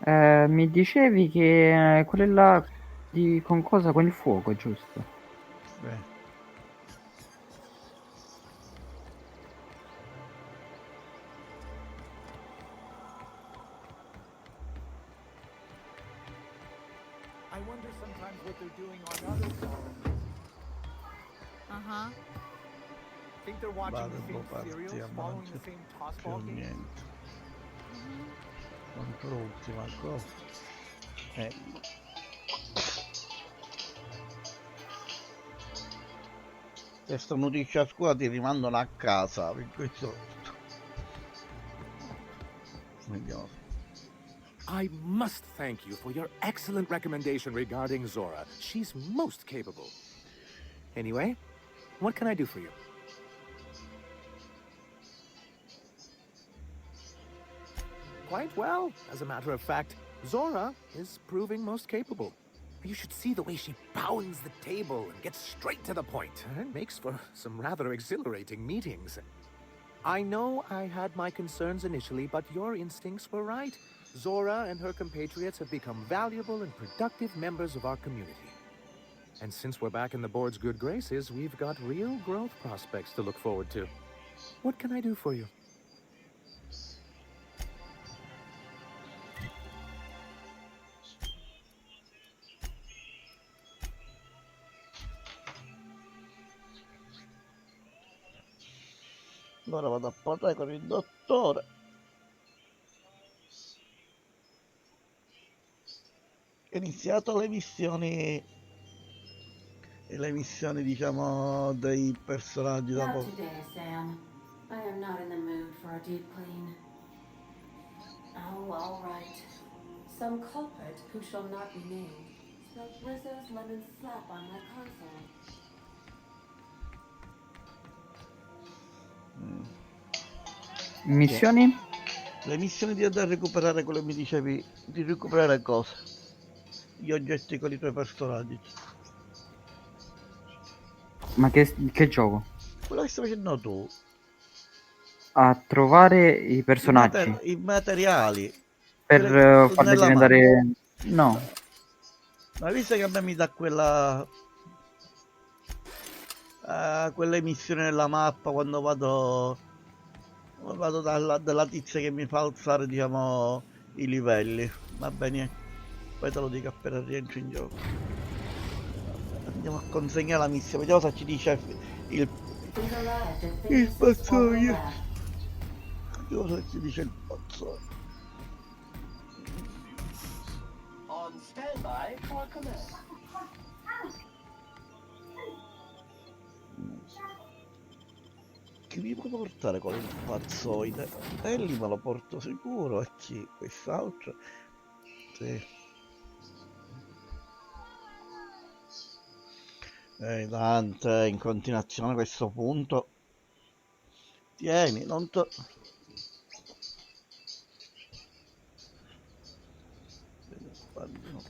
Mi dicevi che quella con cosa? Con il fuoco, giusto? Beh, I wonder sometimes what they're doing on other colonies. Uh-huh. Think they're watching vado, the boh, same serials, partiamo, non following c'è the same tossball più games? niente. Contro l'ultima cosa. Se starnutisci a scuola ti rimandano a casa. Per questo... Vediamo. I must thank you for your excellent recommendation regarding Zora. She's most capable. Anyway, what can I do for you? Quite well, as a matter of fact. Zora is proving most capable. You should see the way she pounds the table and gets straight to the point. It makes for some rather exhilarating meetings. I know I had my concerns initially, but your instincts were right. Zora and her compatriots have become valuable and productive members of our community. And since we're back in the board's good graces, we've got real growth prospects to look forward to. What can I do for you? Ora vado a parlare con il dottore. È iniziato le missioni diciamo dei personaggi Not dopo. today, Sam. I am not in the mood for a deep clean. Oh, all right. Some culprit who shall not be named spilled Rizzo's lemon slap on my console. Che Missioni? le missioni di andare a recuperare quello che mi dicevi, di recuperare cose, gli oggetti con i tuoi personaggi. Ma che gioco? Quello che stai facendo tu, A trovare i personaggi i materiali, per farli nella mappa. diventare... No, Ma visto che a me mi dà quella emissione nella mappa quando vado dalla tizia che mi fa alzare diciamo i livelli, va bene, poi te lo dico appena rientro in gioco. Andiamo a consegnare la missione, vediamo se ci dice il We've arrived at il Phineas's orbital pazzogno, lab. vediamo se ci dice il pazzogno. On standby for command. Che mi può portare con il pazzoide? Lì me lo porto sicuro, e chi? Quest'altro? Sì. Dante, in continuazione a questo punto. Tieni, non to... Parliamo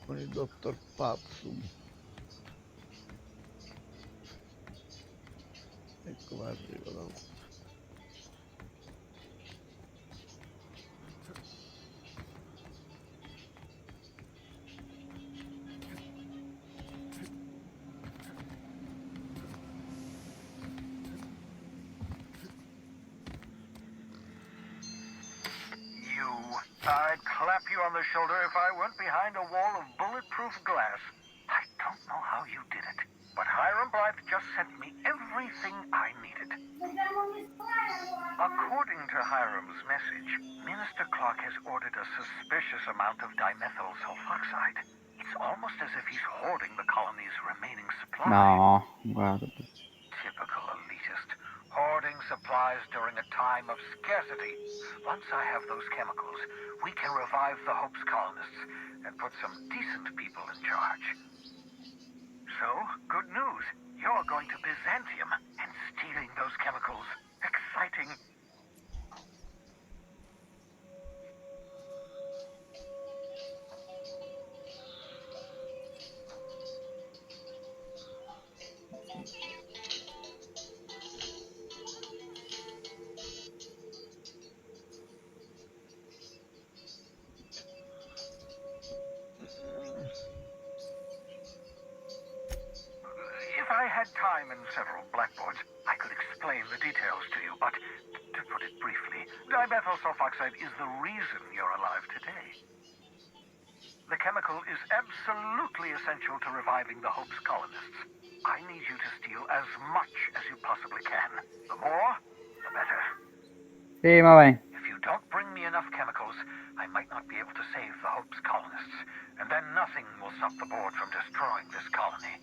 con il dottor Patsum. Ecco, ma arrivo da... I'd clap you on the shoulder if I weren't behind a wall of bulletproof glass. I don't know how you did it, but Hiram Blythe just sent me everything I needed. According to Hiram's message, Minister Clark has ordered a suspicious amount of dimethyl sulfoxide. It's almost as if he's hoarding the colony's remaining supply. no, guarda. Typical elitist. Hoarding supplies during a time of scarcity. Once I have those chemicals, we can revive the Hope's colonists and put some decent people in charge. So, good news. You're going to Byzantium and stealing those chemicals. Exciting. had time and several blackboards, I could explain the details to you, but to put it briefly, dimethyl sulfoxide is the reason you're alive today. The chemical is absolutely essential to reviving the Hope's colonists. I need you to steal as much as you possibly can. The more, the better. Sì, ma vai. If you don't bring me enough chemicals, I might not be able to save the Hope's colonists, and then nothing will stop the board from destroying this colony.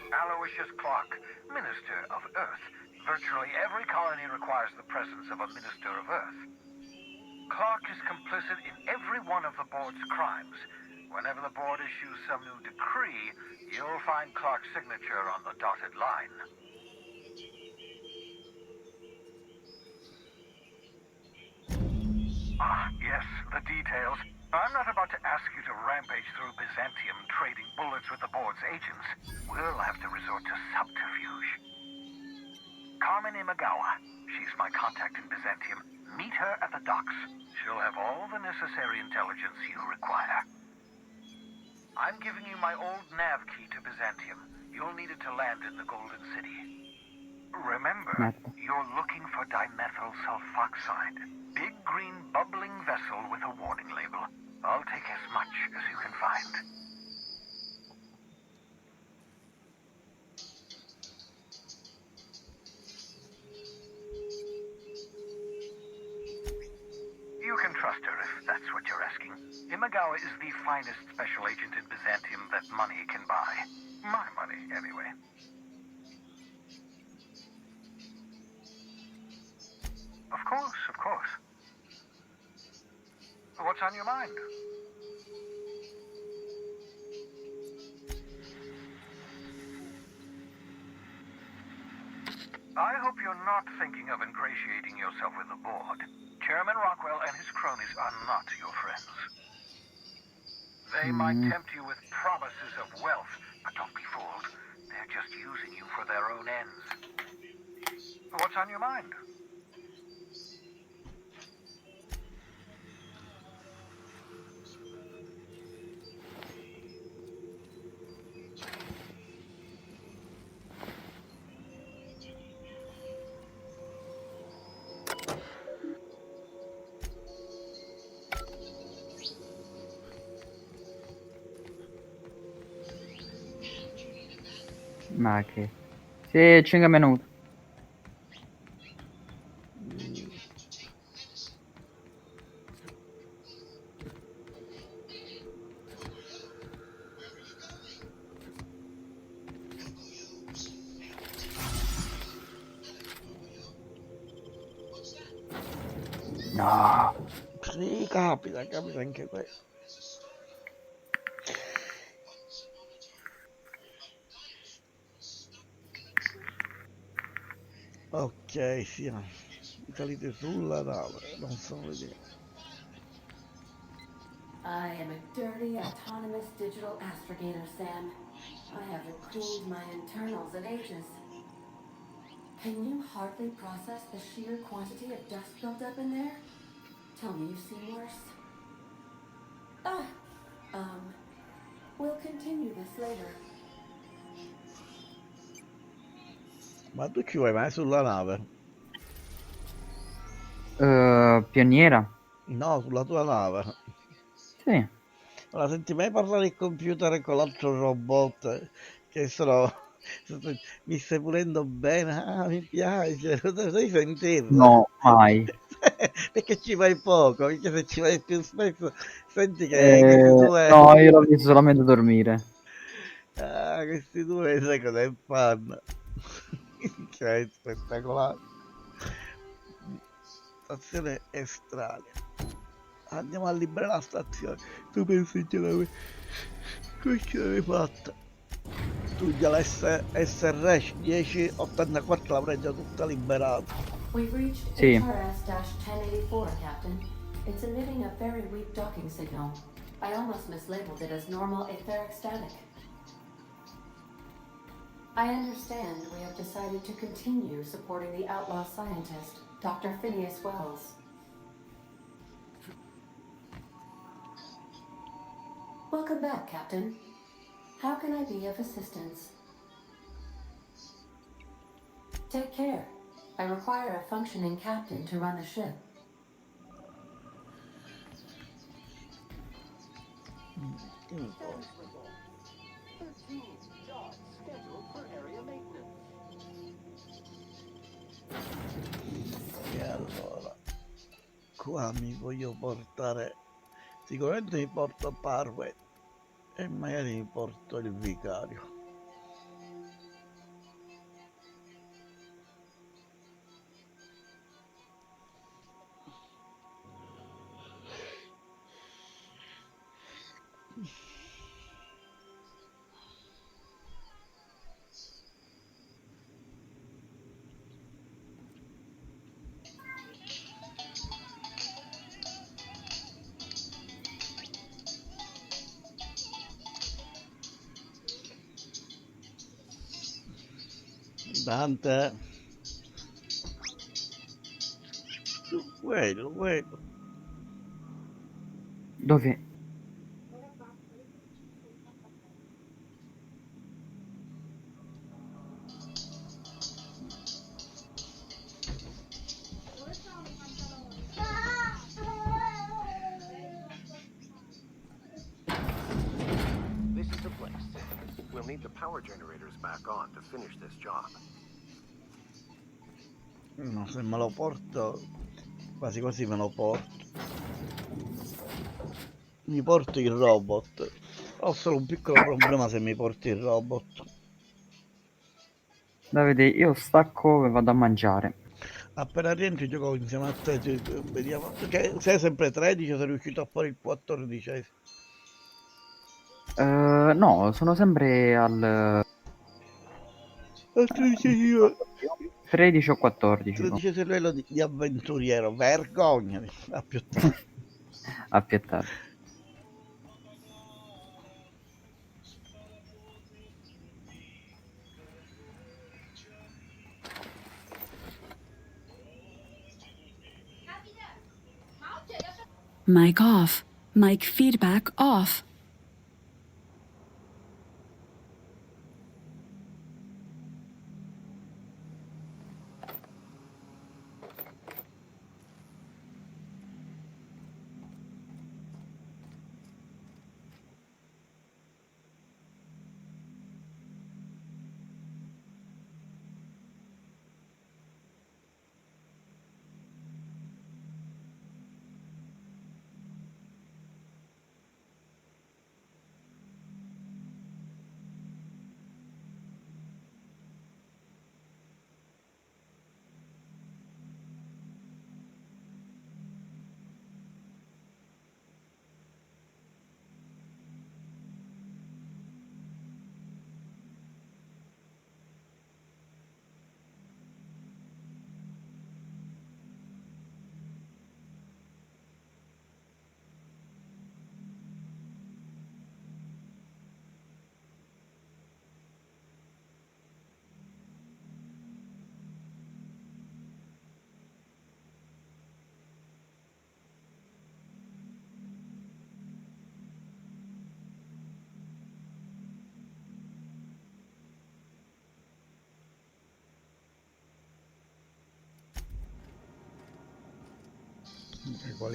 Aloysius Clark, Minister of Earth. Virtually every colony requires the presence of a Minister of Earth. Clark is complicit in every one of the board's crimes. Whenever the board issues some new decree, you'll find Clark's signature on the dotted line. Ah, yes, the details. I'm not about to ask you to rampage through Byzantium trading bullets with the board's agents. We'll have to resort to subterfuge. Carmen Imagawa. She's my contact in Byzantium. Meet her at the docks. She'll have all the necessary intelligence you require. I'm giving you my old nav key to Byzantium. You'll need it to land in the Golden City. Remember, you're looking for dimethyl sulfoxide. Big green bubbling vessel with a warning label. I'll take as much as you can find. You can trust her if that's what you're asking. Imagawa is the finest special agent in Byzantium that money can buy. My money, anyway. Of course, of course. What's on your mind? I hope you're not thinking of ingratiating yourself with the board. Chairman Rockwell and his cronies are not your friends. They might tempt you with promises of wealth, but don't be fooled. They're just using you for their own ends. What's on your mind? Ma che... Sì, 5 minuti. No. Sì, capita anche questo. Ok, siamo saliti sulla nave, non so vedere. I am a dirty, autonomous digital astrogator, Sam. I haven't cleaned my internals in ages. Can you hardly process the sheer quantity of dust built up in there? Tell me you've seen worse. We'll continue this later. Ma tu ci vai mai sulla nave? Pioniera? No, sulla tua nave. Sì. Ora, senti mai parlare il computer con l'altro robot che mi stai pulendo bene? Ah, mi piace, devi sentirlo. No, mai. Perché ci vai poco, perché se ci vai più spesso senti che questi due... No, io l'ho visto solamente dormire. Ah, questi due sai cosa fanno? Che è spettacolare. Stazione Estralia. Andiamo a liberare la stazione. Tu pensi che ce l'avevi fatta? Tu già la SRS 1084 l'avrei già tutta liberata. We've reached Sì. HRS-1084, Captain. It's emitting a very weak docking signal. I almost mislabeled it as normal etheric static. I understand we have decided to continue supporting the outlaw scientist, Dr. Phineas Wells. Welcome back, Captain. How can I be of assistance? Take care. I require a functioning captain to run the ship. Status report. 13 jobs scheduled for area maintenance. E allora, qua mi voglio portare, sicuramente mi porto Parve e magari mi porto il vicario. Dante, quello. Dove? This is the place. We'll need the power generators back on to finish this job. No, se me lo porto, quasi quasi me lo porto. Mi porto il robot. Ho solo un piccolo problema se mi porti il robot. Davide, io stacco e vado a mangiare. Appena rientri gioco insieme a te, vediamo. Perché sei sempre 13 o sei riuscito a fare il 14? No, sono sempre al 13 o 14. 13 livello di avventuriero, vergognati. A più tardi. A più tardi. Mic off. Mic feedback off.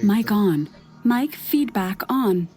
Mic on. Mic feedback on.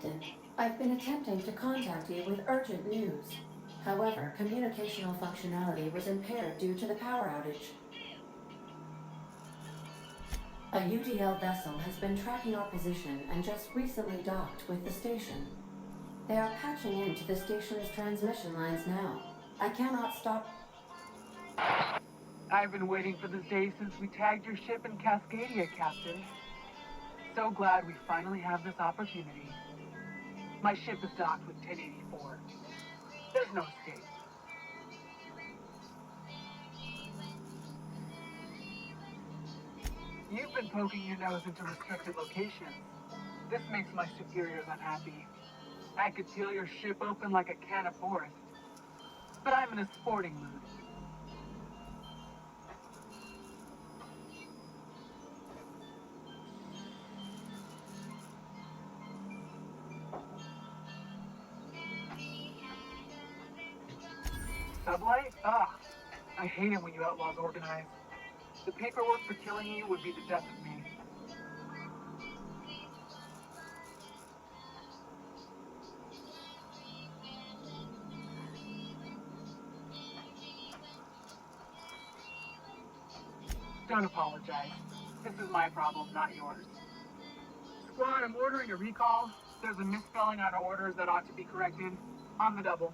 Captain, I've been attempting to contact you with urgent news. However, communicational functionality was impaired due to the power outage. A UDL vessel has been tracking our position and just recently docked with the station. They are patching into the station's transmission lines now. I cannot stop. I've been waiting for this day since we tagged your ship in Cascadia, Captain. So glad we finally have this opportunity. My ship is docked with 1084. There's no escape. You've been poking your nose into restricted locations. This makes my superiors unhappy. I could peel your ship open like a can of forest. But I'm in a sporting mood. Sublight? Ugh. I hate it when you outlaws organize. The paperwork for killing you would be the death of me. Don't apologize. This is my problem, not yours. Squad, I'm ordering a recall. There's a misspelling on orders that ought to be corrected. On the double.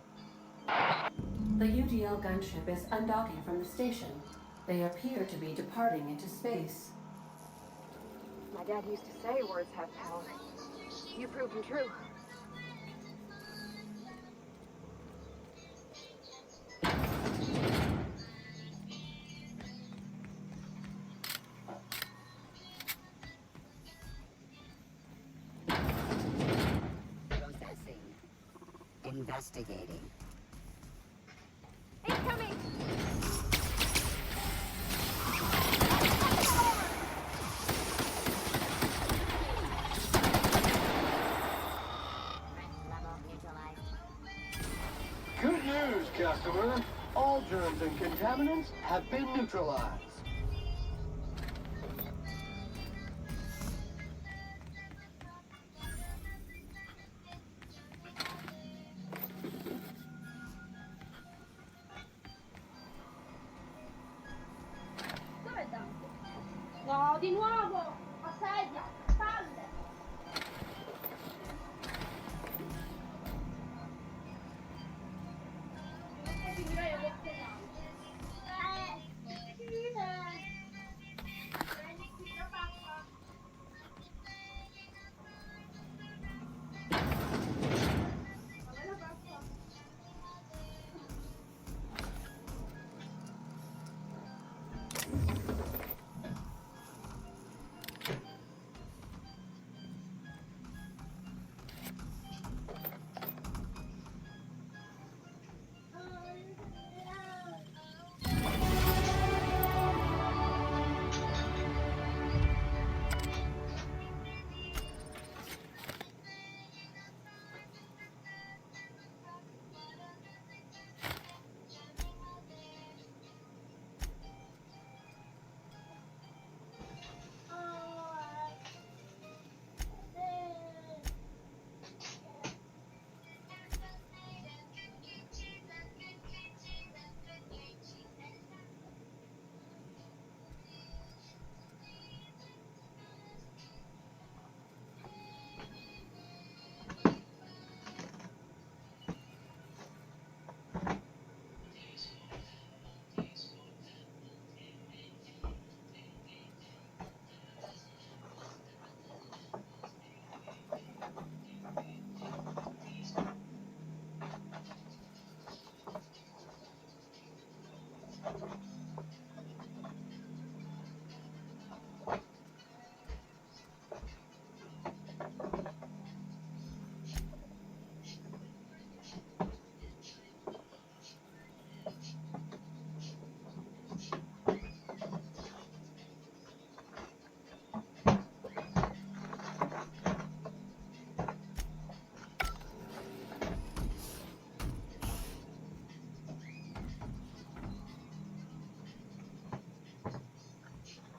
The UDL gunship is undocking from the station. They appear to be departing into space. My dad used to say words have power. You proved him true. Processing. Investigating. Incoming! Good news, customer. All germs and contaminants have been neutralized. Dov'è Dante? No, di nuovo! A sedia, spalle! Non finirai a detto Dante. Prendi qui la pappa. Dov'è la pappa?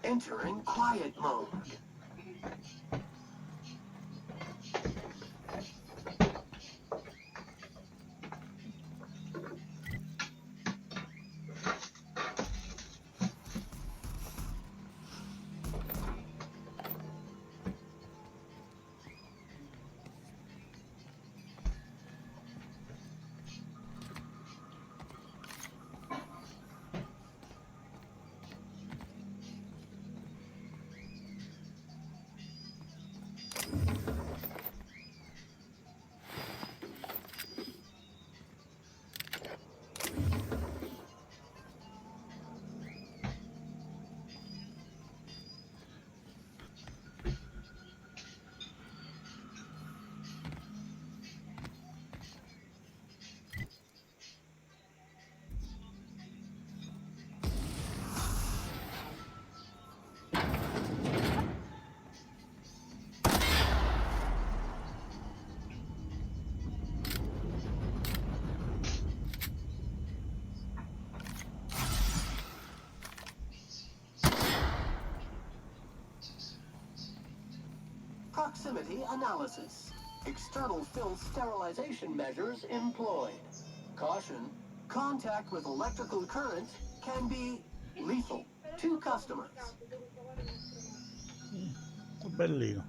Entering quiet mode. proximity analysis. External fill sterilization measures employed. Caution, contact with electrical current can be lethal to customers. Bellino.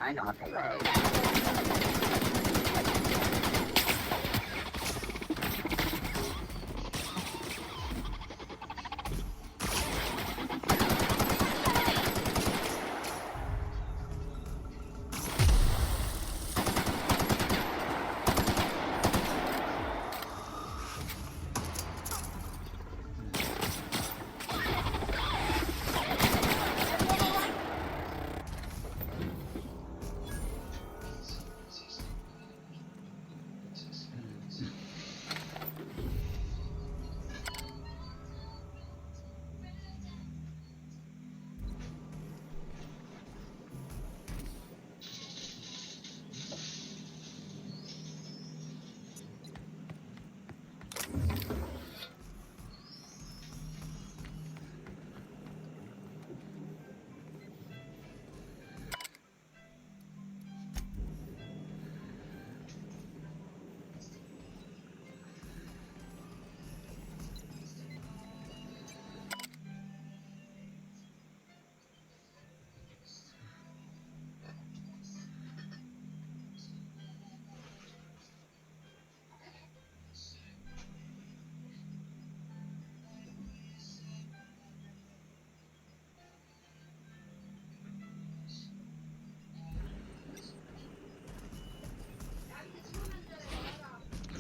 I know what they were.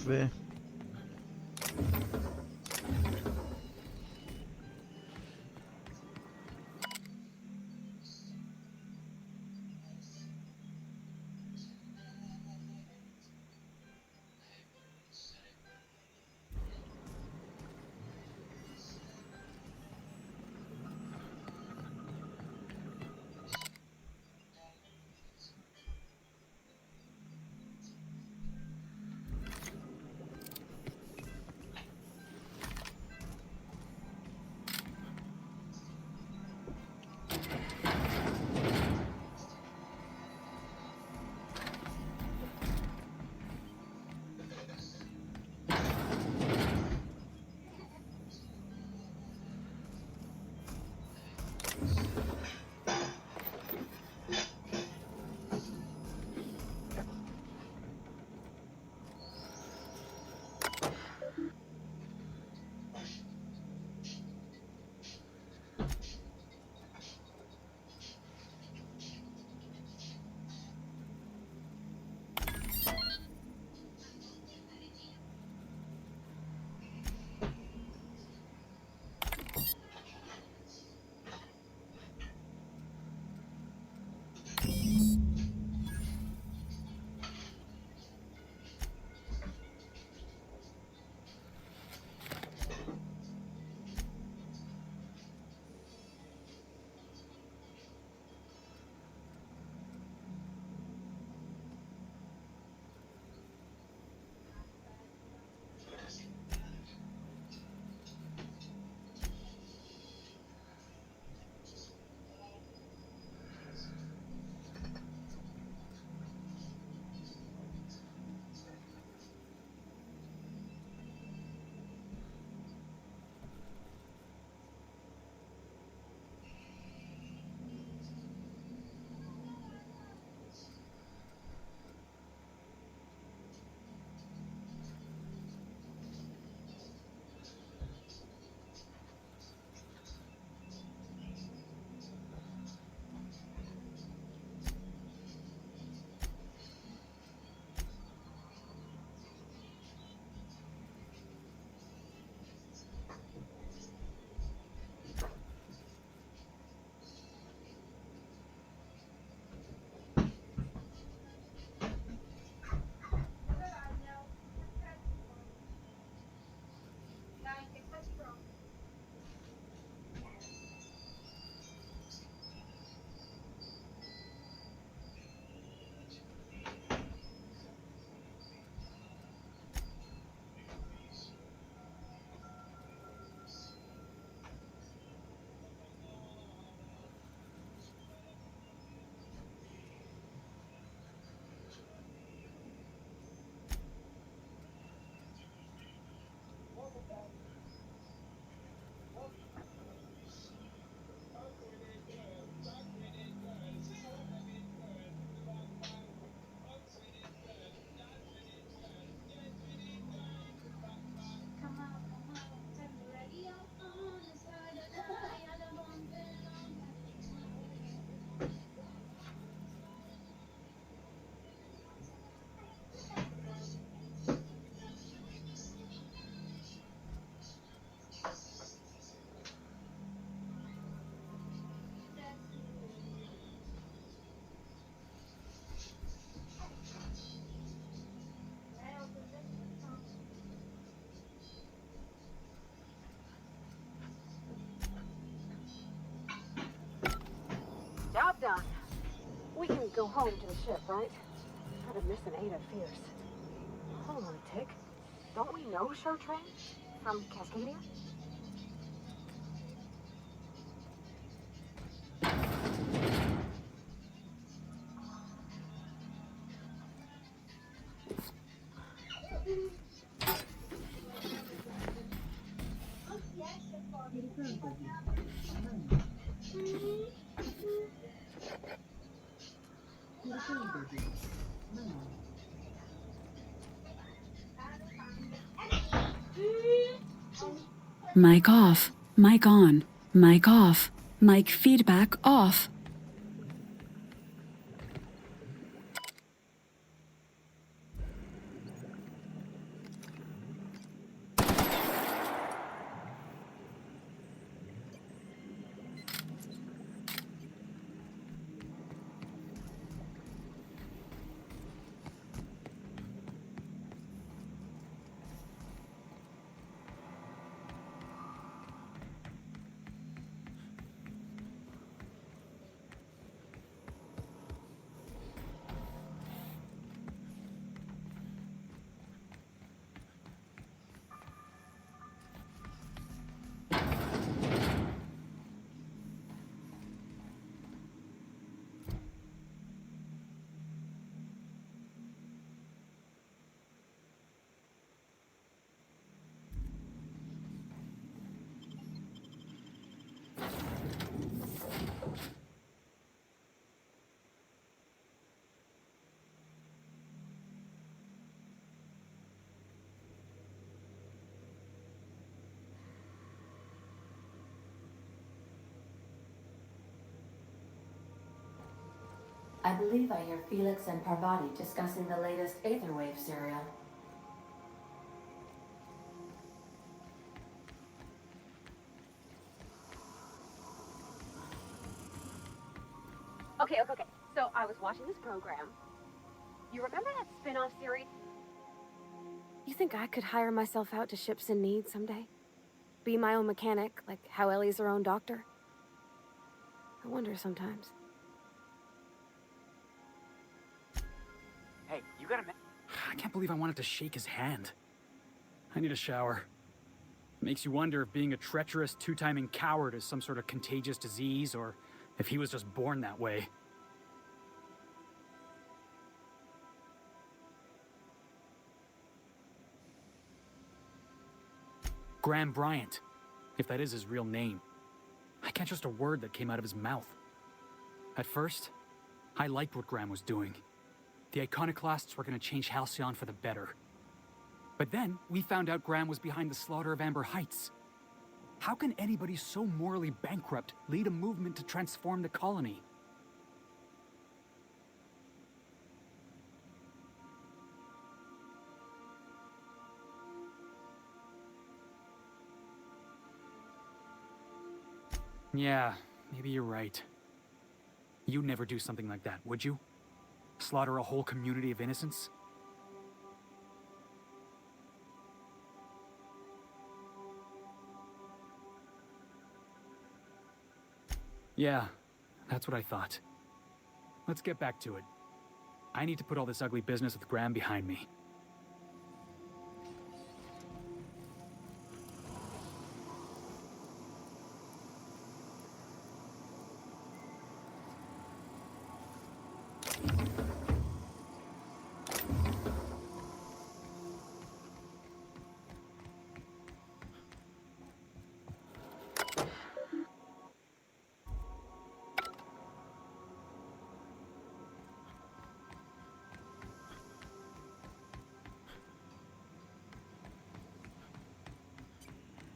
Sì. done. We can go home to the ship, right? I've been missing Ada fierce. Hold on a tick. Don't we know Show Train? From Cascadia? Mic off. Mic on. Mic off. Mic feedback off. I believe I hear Felix and Parvati discussing the latest Aetherwave serial. Okay. So I was watching this program. You remember that spin-off series? You think I could hire myself out to ships in need someday? Be my own mechanic, like how Ellie's her own doctor? I wonder sometimes. Hey, you gotta... I can't believe I wanted to shake his hand. I need a shower. Makes you wonder if being a treacherous, two-timing coward is some sort of contagious disease, or if he was just born that way. Graham Bryant, if that is his real name. I can't trust a word that came out of his mouth. At first, I liked what Graham was doing. The Iconoclasts were going to change Halcyon for the better. But then, we found out Graham was behind the slaughter of Amber Heights. How can anybody so morally bankrupt lead a movement to transform the colony? Yeah, maybe you're right. You'd never do something like that, would you? Slaughter a whole community of innocents? Yeah, that's what I thought. Let's get back to it. I need to put all this ugly business with Graham behind me.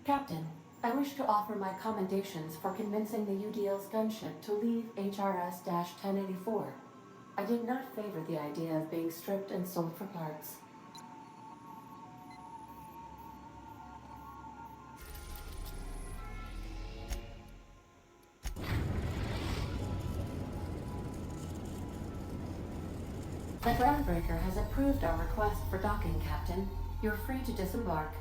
Captain, I wish to offer my commendations for convincing the UDL's gunship to leave HRS-1084. I did not favor the idea of being stripped and sold for parts. The groundbreaker has approved our request for docking, Captain. You're free to disembark.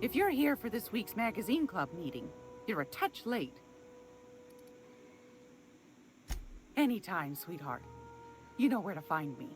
If you're here for this week's magazine club meeting, you're a touch late. Anytime, sweetheart. You know where to find me.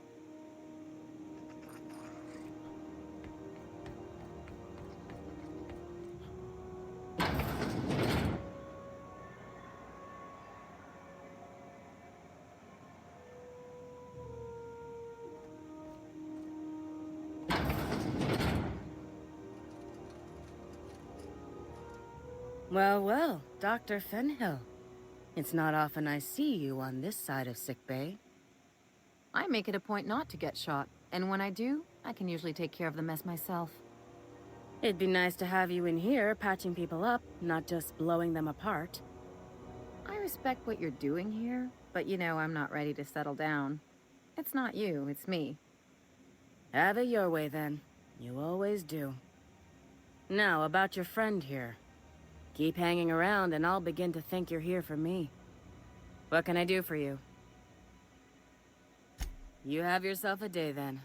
Well, well, Dr. Fenhill. It's not often I see you on this side of sickbay. I make it a point not to get shot, and when I do, I can usually take care of the mess myself. It'd be nice to have you in here patching people up, not just blowing them apart. I respect what you're doing here, but you know I'm not ready to settle down. It's not you, it's me. Have it your way then. You always do. Now, about your friend here. Keep hanging around and I'll begin to think you're here for me. What can I do for you? You have yourself a day then.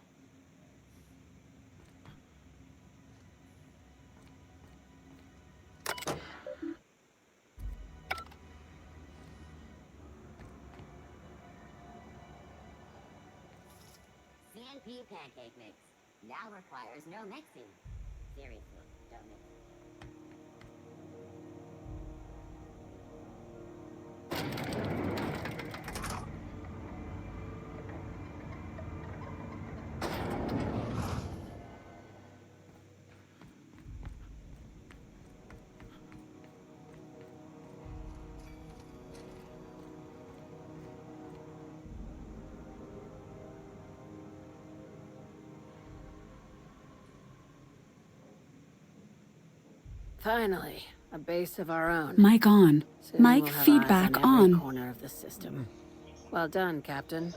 CNP pancake mix now requires no mixing. Seriously, don't mix. Finally, a base of our own. Mic on. Soon Mic we'll have feedback eyes on every on. corner of the system. Well done, Captain.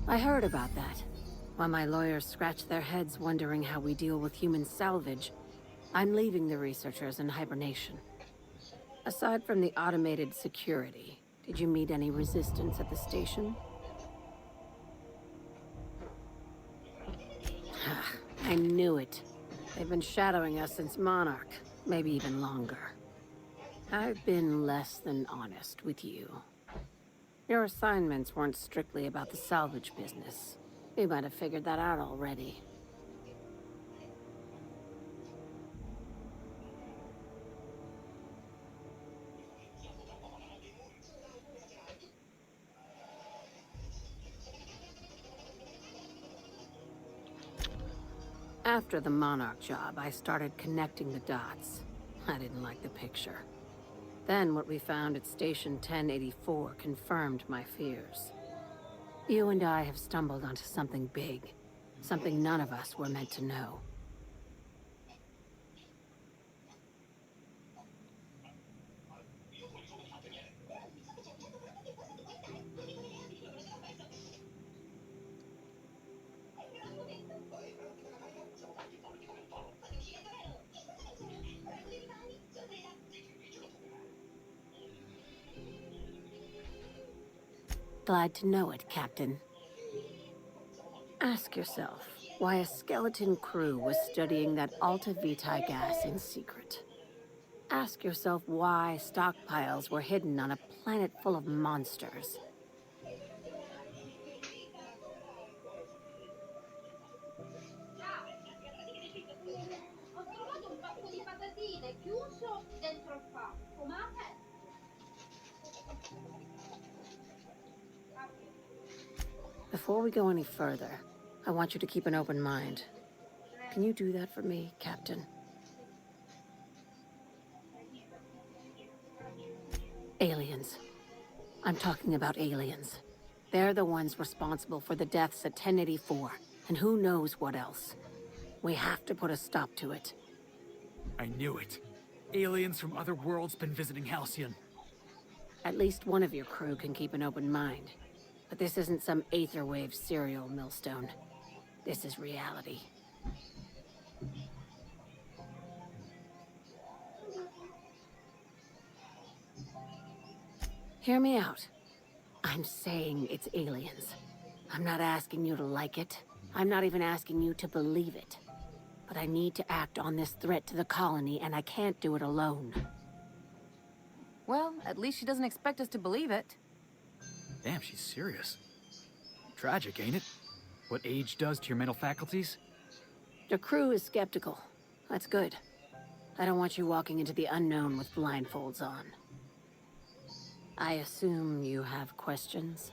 I heard about that. While my lawyers scratch their heads wondering how we deal with human salvage, I'm leaving the researchers in hibernation. Aside from the automated security, did you meet any resistance at the station? I knew it. They've been shadowing us since Monarch, maybe even longer. I've been less than honest with you. Your assignments weren't strictly about the salvage business. You might have figured that out already. After the Monarch job, I started connecting the dots. I didn't like the picture. Then what we found at Station 1084 confirmed my fears. You and I have stumbled onto something big. Something none of us were meant to know. Glad to know it, Captain. Ask yourself why a skeleton crew was studying that Alta Vitae gas in secret. Ask yourself why stockpiles were hidden on a planet full of monsters. Ho trovato un pacco di patatine chiuso dentro il pacco, ma aperto. Before we go any further, I want you to keep an open mind. Can you do that for me, Captain? Aliens. I'm talking about aliens. They're the ones responsible for the deaths at 1084, and who knows what else. We have to put a stop to it. I knew it. Aliens from other worlds been visiting Halcyon. At least one of your crew can keep an open mind. But this isn't some Aetherwave serial, Millstone. This is reality. Hear me out. I'm saying it's aliens. I'm not asking you to like it. I'm not even asking you to believe it. But I need to act on this threat to the colony, and I can't do it alone. Well, at least she doesn't expect us to believe it. Damn, she's serious. Tragic, ain't it? What age does to your mental faculties? The crew is skeptical. That's good. I don't want you walking into the unknown with blindfolds on. I assume you have questions?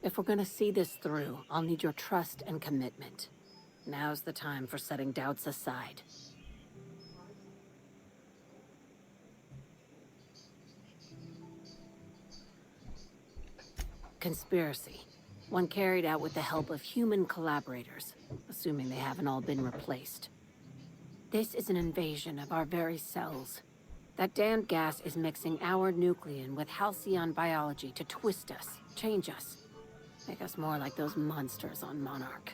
If we're gonna see this through, I'll need your trust and commitment. Now's the time for setting doubts aside. Conspiracy. One carried out with the help of human collaborators, assuming they haven't all been replaced. This is an invasion of our very cells. That damned gas is mixing our nucleon with halcyon biology to twist us, change us, make us more like those monsters on Monarch.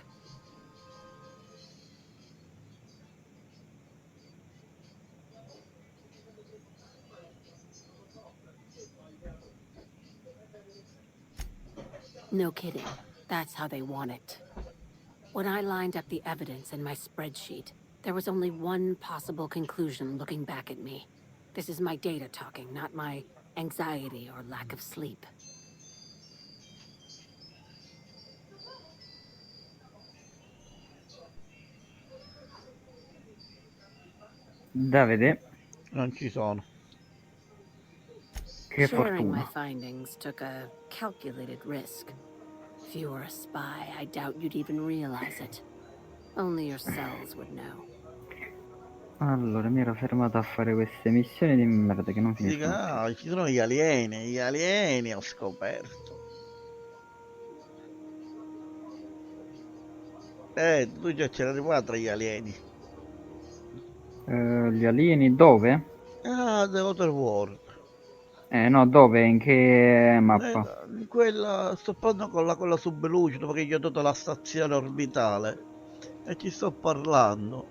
No kidding. That's how they want it. When I lined up the evidence in my spreadsheet, there was only one possible conclusion looking back at me. This is my data talking, not my anxiety or lack of sleep. Davide, Non ci sono. che Sharing my fortuna. findings took a calculated risk. If you were a spy, I doubt you'd even realize it. Only your cells would know. Allora, mi ero fermato a fare queste missioni di merda che non Dico, finiscono più. no, ci sono gli alieni ho scoperto. Tu già c'era arrivato agli alieni. Gli alieni dove? Ah, The Outer World. No, dove? In che mappa? Quella, sto parlando con la subluce, dopo che gli ho dato la stazione orbitale. E ci sto parlando.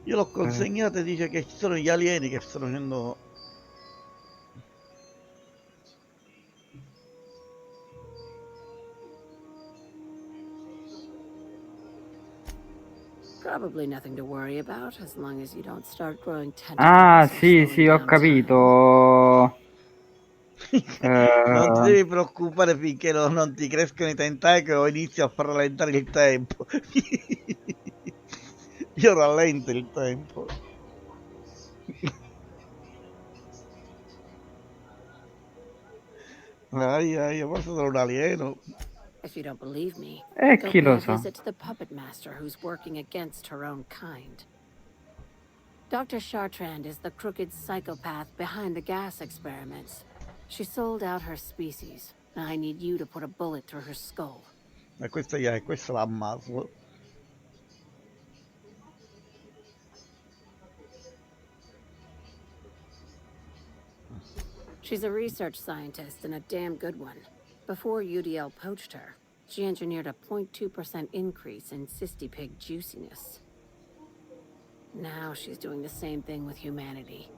Io l'ho consegnata e dice che ci sono gli alieni che stanno facendo... Probably nothing to worry about as long as you don't start growing Ah, tentacles or sì, slowing sì, ho down time. capito. Non ti devi preoccupare finché non ti crescono i tentacoli o inizi a far rallentare il tempo. Io rallento il tempo. Forse sono un alieno. If you don't believe me, go chi pay lo a sa? visit to the puppet master who's working against her own kind. Dr. Chartrand is the crooked psychopath behind the gas experiments. She sold out her species. I need you to put a bullet through her skull. E questo l'ammazzo. She's a research scientist and a damn good one. Before UDL poached her, she engineered a 0.2% increase in cystipig juiciness. Now she's doing the same thing with humanity.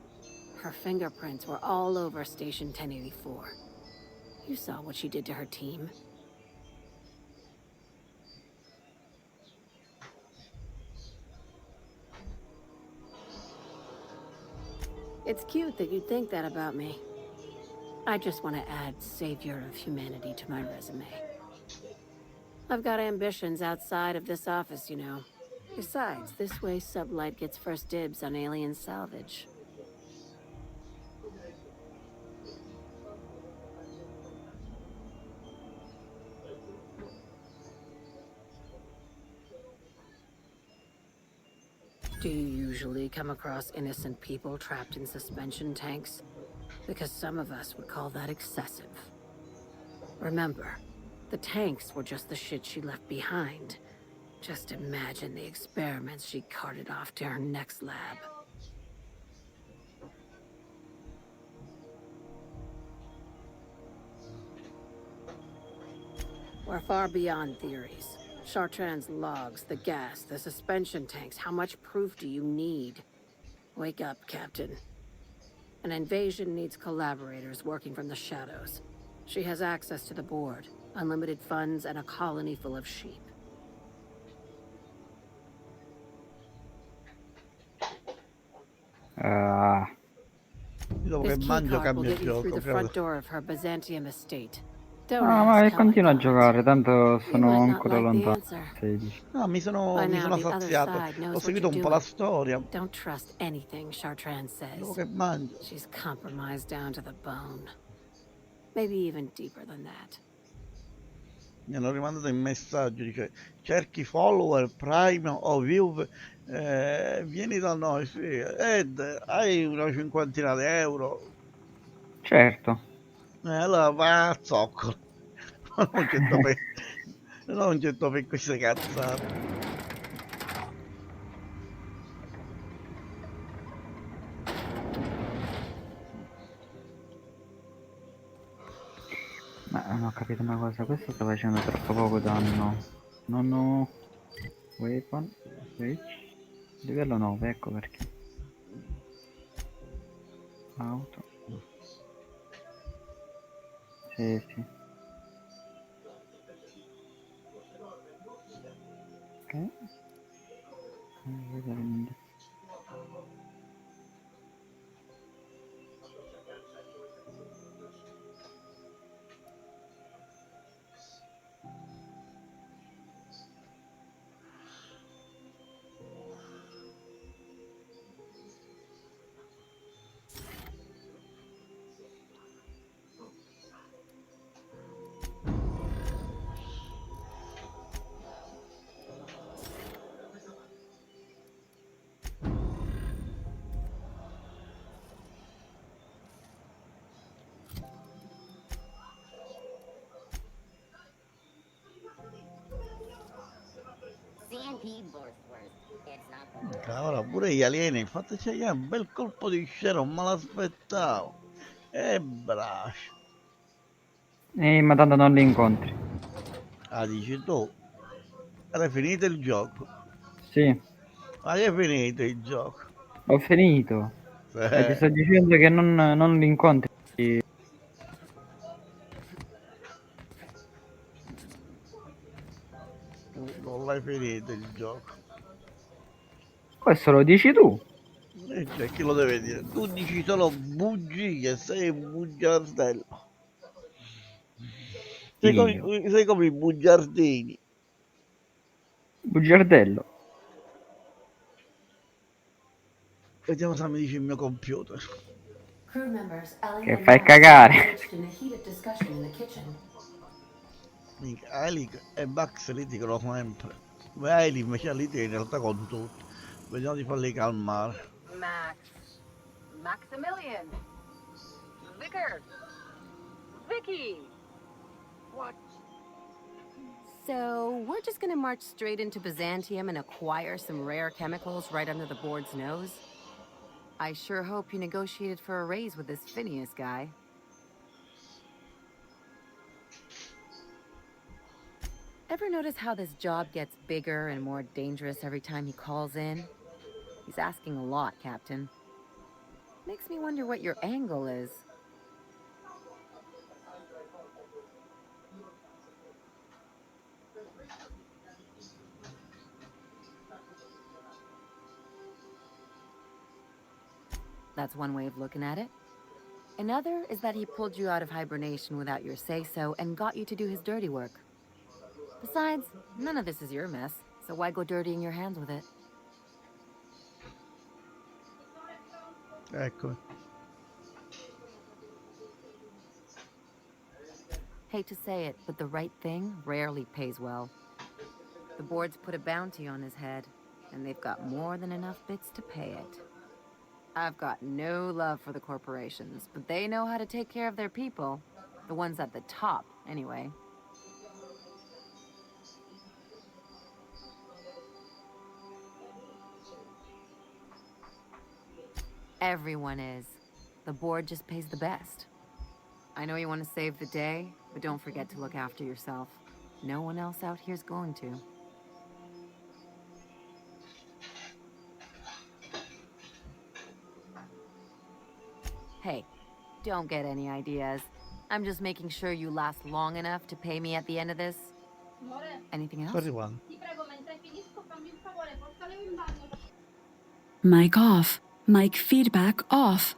Her fingerprints were all over Station 1084. You saw what she did to her team. It's cute that you'd think that about me. I just want to add savior of humanity to my resume. I've got ambitions outside of this office, you know. Besides, this way Sublight gets first dibs on alien salvage. Do you usually come across innocent people trapped in suspension tanks? Because some of us would call that excessive. Remember, the tanks were just the shit she left behind. Just imagine the experiments she carted off to her next lab. We're far beyond theories. Chartrand's logs, the gas, the suspension tanks. How much proof do you need? Wake up, Captain. An invasion needs collaborators working from the shadows. She has access to the board, unlimited funds, and a colony full of sheep. Dopo che This key mangio card will cambio get you through gioco, the front proprio. door of her Byzantium estate. Don't Ma ask e how I continua a got it. giocare, tanto You sono might not ancora like the lontano. answer. 16. No, By mi now, sono the other saziato. side Ho knows what seguito you're un po' la doing. storia. Don't trust anything Chartrand Dopo says. che mangio. She's compromised down to the bone. Maybe even deeper than that. Mi hanno rimandato in messaggio, dice cerchi follower, prime o view, vieni da noi, sì. Ed hai una cinquantina di euro, Certo. allora va a zoccolo. Non c'è dove, non c'è dove queste cazzate. Ma non ho capito una cosa, questo sta facendo troppo poco danno. Non ho weapon, switch, livello 9, ecco perché. Auto. Sì, sì. Ok. CNP Borsworth. It's not the Cavolo, pure gli alieni, fateci un bel colpo di scena, non me l'aspettavo. E braccio. Ma tanto non li incontri. Ah, dici tu, era finito il gioco. Sì, Ma che è finito il gioco? ho finito. E ti Eh, sto dicendo che non li incontri. non l'hai finito il gioco. Questo lo dici tu. Cioè, chi lo deve dire? Tu dici solo bugie, sei un bugiardello. Io. Sei come i bugiardini. Bugiardello. Vediamo se mi dice il mio computer. Crew members Ellie Che and fai Max cagare. engaged in a heated discussion in the kitchen. Mica, Elic e Max litigano sempre. Ma Eli invece litiga in realtà con tutti. Vediamo di farli calmare. Max. Maximilian. Vicar. Vicky. What? So, we're just gonna march straight into Byzantium and acquire some rare chemicals right under the board's nose? I sure hope you negotiated for a raise with this Phineas guy. Ever notice how this job gets bigger and more dangerous every time he calls in? He's asking a lot, Captain. Makes me wonder what your angle is. That's one way of looking at it. Another is that he pulled you out of hibernation without your say-so and got you to do his dirty work. Besides, none of this is your mess, so why go dirtying your hands with it? Ecco. Hate to say it, but the right thing rarely pays well. The board's put a bounty on his head, and they've got more than enough bits to pay it. I've got no love for the corporations, but they know how to take care of their people. The ones at the top, anyway. Everyone is. The board just pays the best. I know you want to save the day, but don't forget to look after yourself. No one else out here's going to. Hey, don't get any ideas. I'm just making sure you last long enough to pay me at the end of this. Amore, Anything else? 31. ti prego, mentre finisco, fammi un favore, porta Leo in bagno. Mic off. Mic feedback off.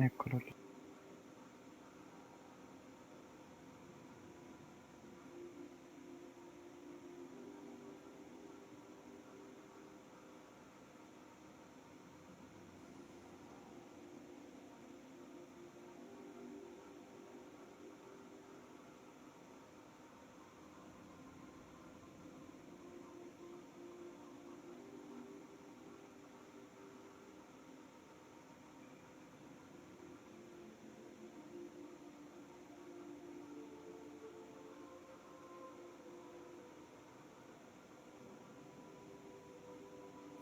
Eccolo lì.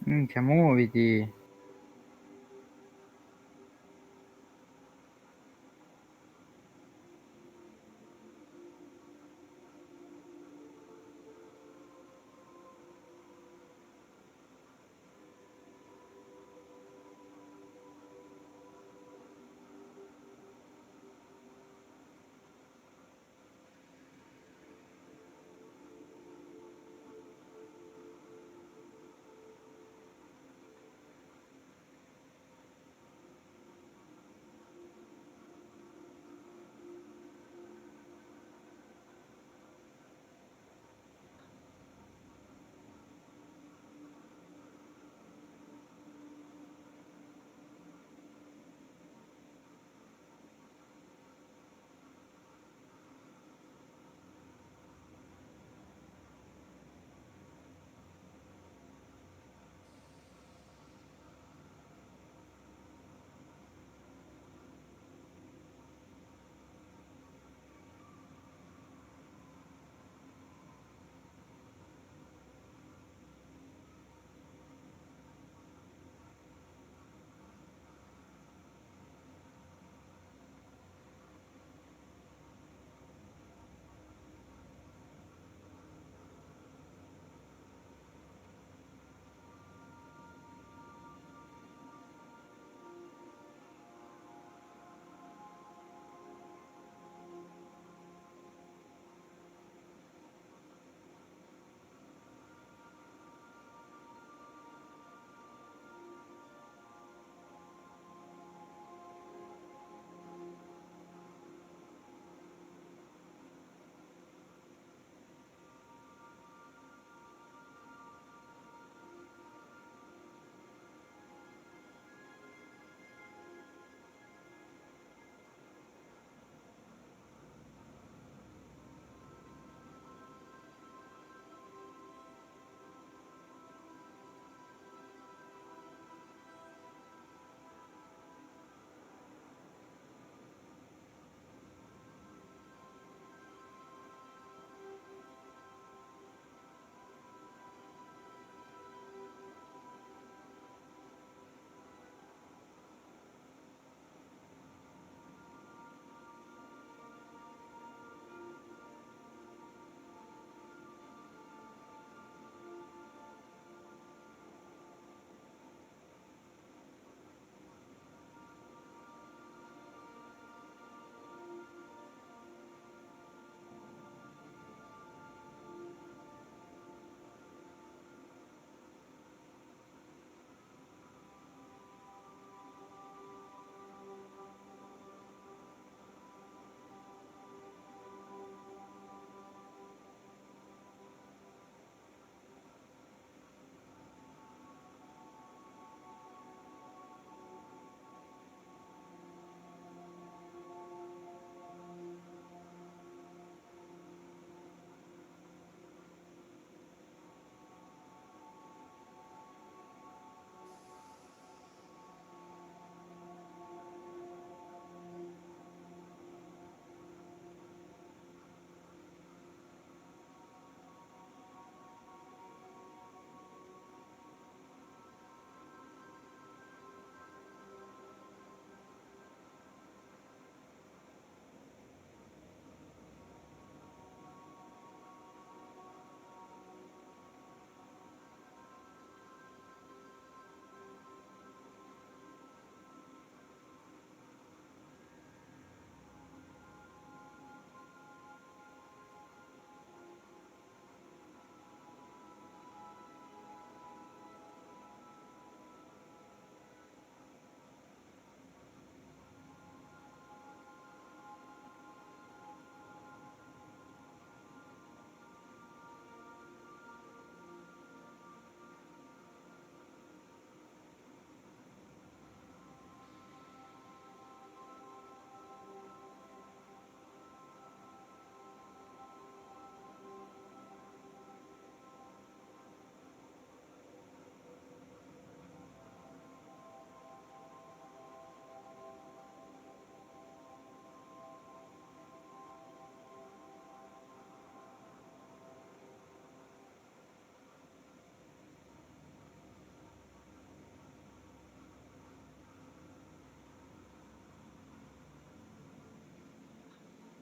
Minchia, muoviti.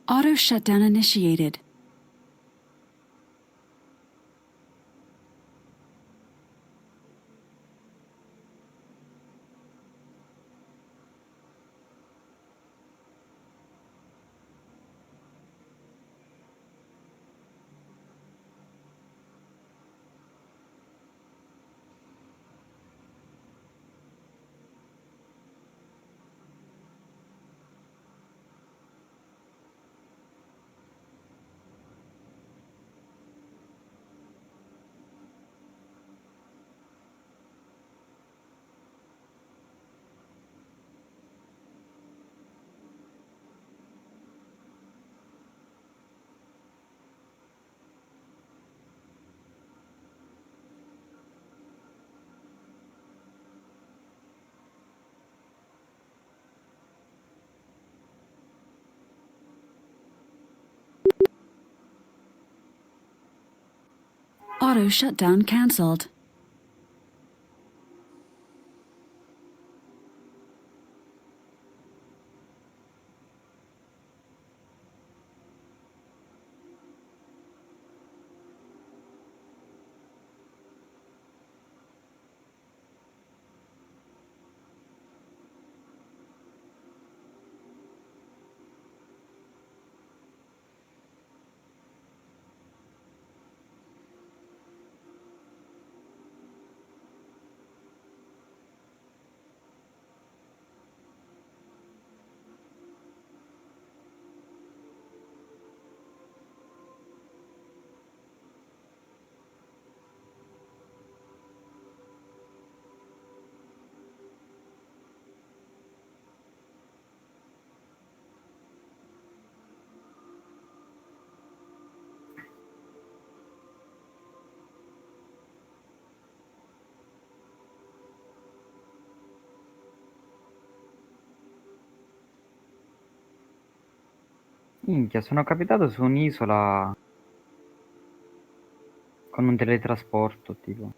Auto shutdown initiated. Auto shutdown cancelled. Minchia, sono capitato su un'isola con un teletrasporto, tipo.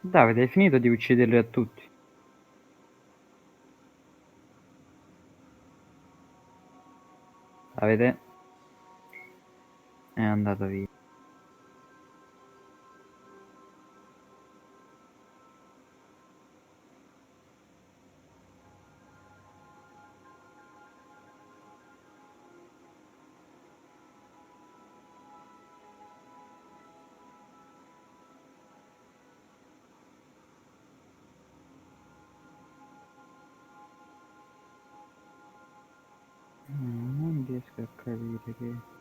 Davide, hai finito di ucciderli a tutti? Davide è andato via. Non riesco a capire che...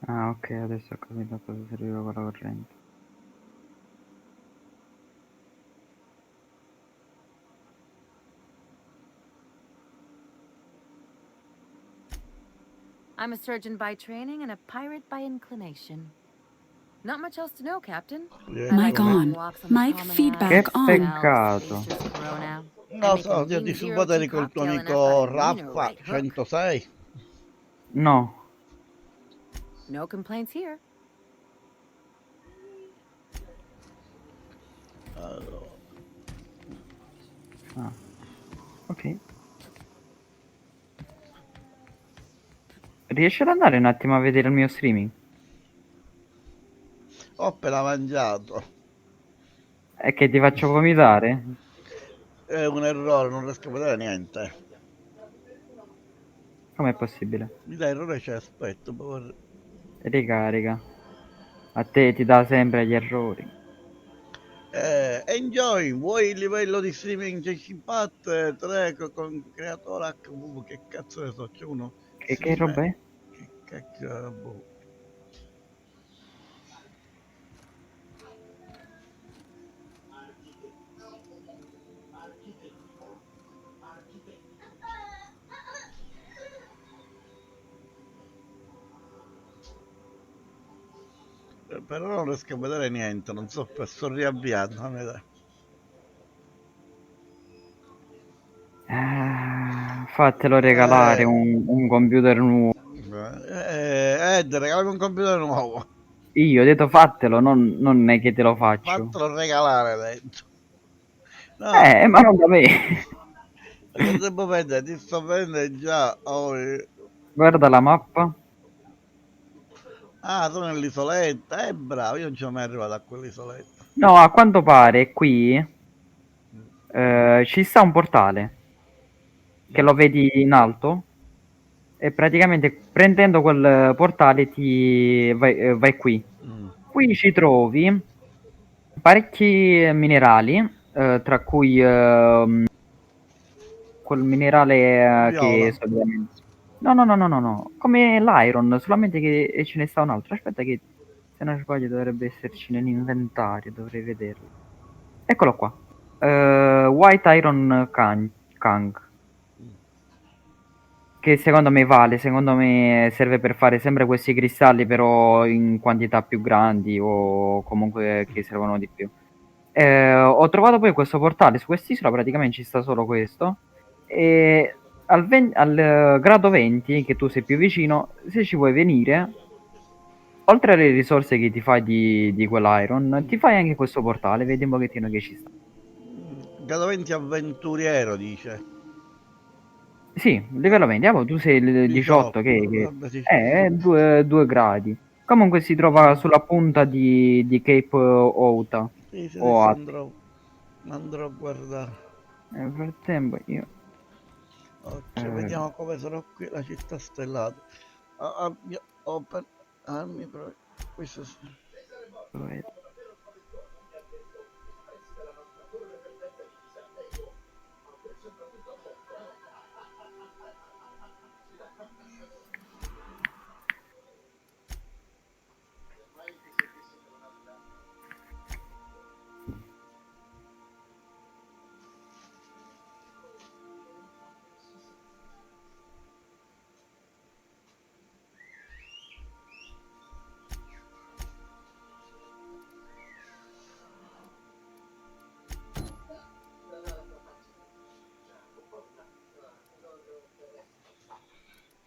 Ah, ok, adesso ho capito a cosa serviva quella corrente. I'm a surgeon by training and a pirate by inclination. Not much else to know, Captain. I Mic like long on. walks on the Mic promenade, feedback Che on. smells, peccato. Oysters Corona. I Non make a so, io wing ti zero tea supporteri col tuo cocktail and I've got a amico Nino Raffa right hook. 106. No. No complaints here. Allora, Ah, ok. Riesci ad andare un attimo a vedere il mio streaming? ho appena mangiato. È che ti faccio vomitare? È un errore, non riesco a vedere niente. Com'è possibile? Mi dai errore c'è, aspetta. Ricarica. A te ti dà sempre gli errori. Enjoy, vuoi il livello di streaming JC Pat 3 con creatore HV? Che cazzo ne so, c'è uno Che roba streamer. è? Che cacchio, boh. Però non riesco a vedere niente, non so, sto riavviando. Fatelo regalare un computer nuovo. Regalami un computer nuovo. Io ho detto fatelo, non è che te lo faccio. Fatelo regalare dentro. No. Ma non da me. Che devo vedere? Ti sto vedendo già. Guarda la mappa. Ah, sono nell'isoletta. Bravo, io non ci sono mai arrivato a quell'isoletta. No, a quanto pare qui ci sta un portale che lo vedi in alto e praticamente prendendo quel portale ti vai qui. Qui ci trovi parecchi minerali, tra cui quel minerale che Viola. solitamente... No, come l'iron, solamente che ce ne sta un altro. Aspetta che se non sbaglio dovrebbe esserci nell'inventario, dovrei vederlo. Eccolo qua. White Iron Kang. Che secondo me vale, secondo me serve per fare sempre questi cristalli però in quantità più grandi o comunque che servono di più. Ho trovato poi questo portale su quest'isola, praticamente ci sta solo questo. E al grado 20, che tu sei più vicino, se ci vuoi venire, oltre alle risorse che ti fai di quell'iron, ti fai anche questo portale, vedi un pochettino che ci sta. Grado 20 avventuriero, dice. Sì, livello 20, tu sei il 18 18, vabbè, sì. è 2 gradi. Comunque si trova sulla punta di Cape Outa. Sì, sì, O adesso At. andrò a guardare. Nel frattempo io... Ok, vediamo come sarà qui la città stellata. Open armi questo sì.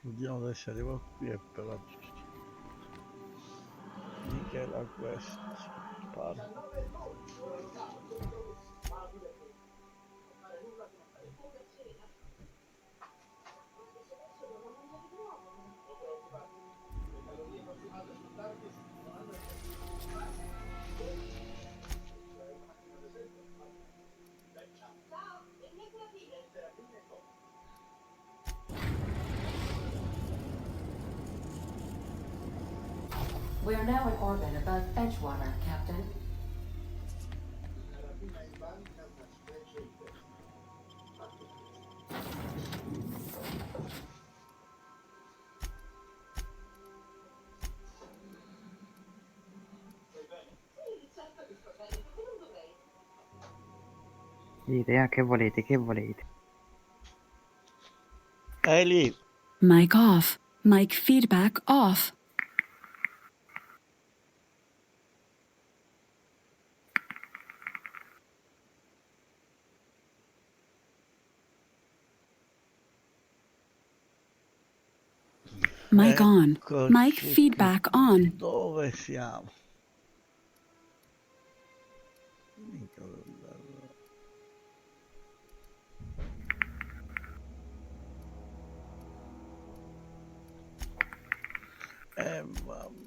Vediamo adesso arrivo qui e per la di che la quest parte. We're now in orbit above Edgewater, Captain. Dite, che volete, che volete? Lì. Mic off. Mic feedback off. Mic on. Mic feedback on. Dove siamo? Vabbè.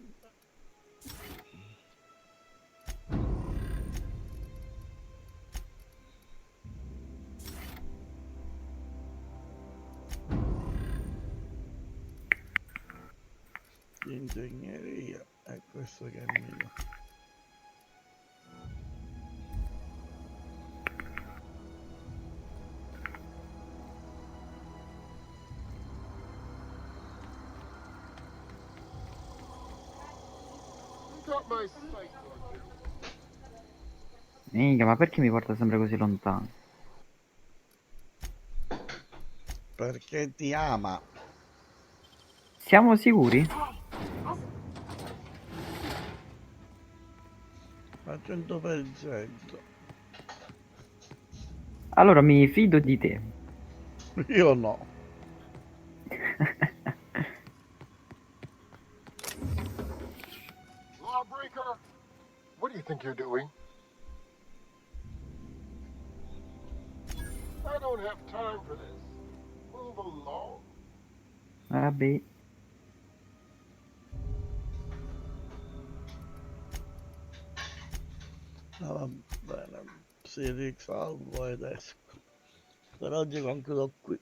Ingegneria, è questo che è mio. Minchia, ma perché mi porta sempre così lontano? Perché ti ama. Siamo sicuri? Al 100%. Allora mi fido di te. Io no. Lawbreaker, what do you think you're doing? I don't have time for this. Move along. Vabbè. No, va bene. Si risalvo ed esco. Per oggi concludo qui.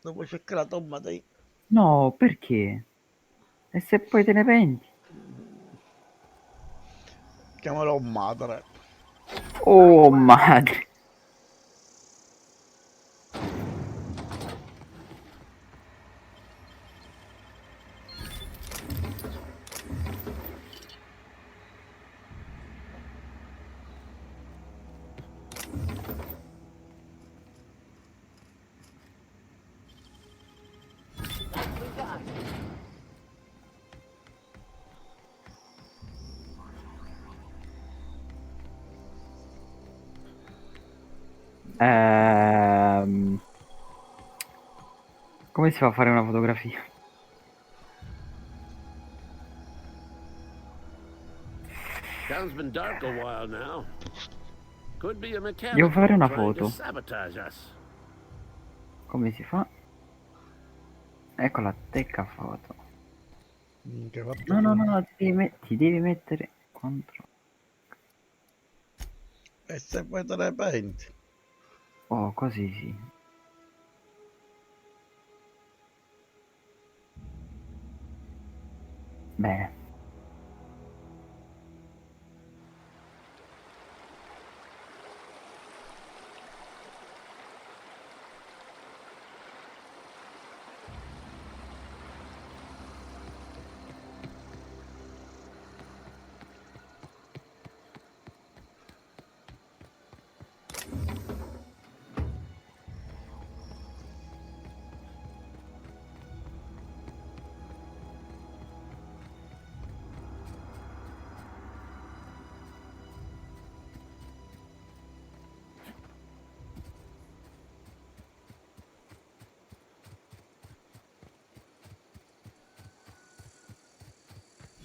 Dopo cercare la tomba dei... No, perché? E se poi te ne penti? Chiamerò madre. Oh, madre. Come si fa a fare una fotografia? ground's been dark a while now. Could be a Devo mechanic fare una trying to foto. sabotage us. Come si fa? Ecco la tecca foto. Che fatto No, no, tu? no, ti devi mettere contro. E se poi te ne penti? Oh, così sì. Bene.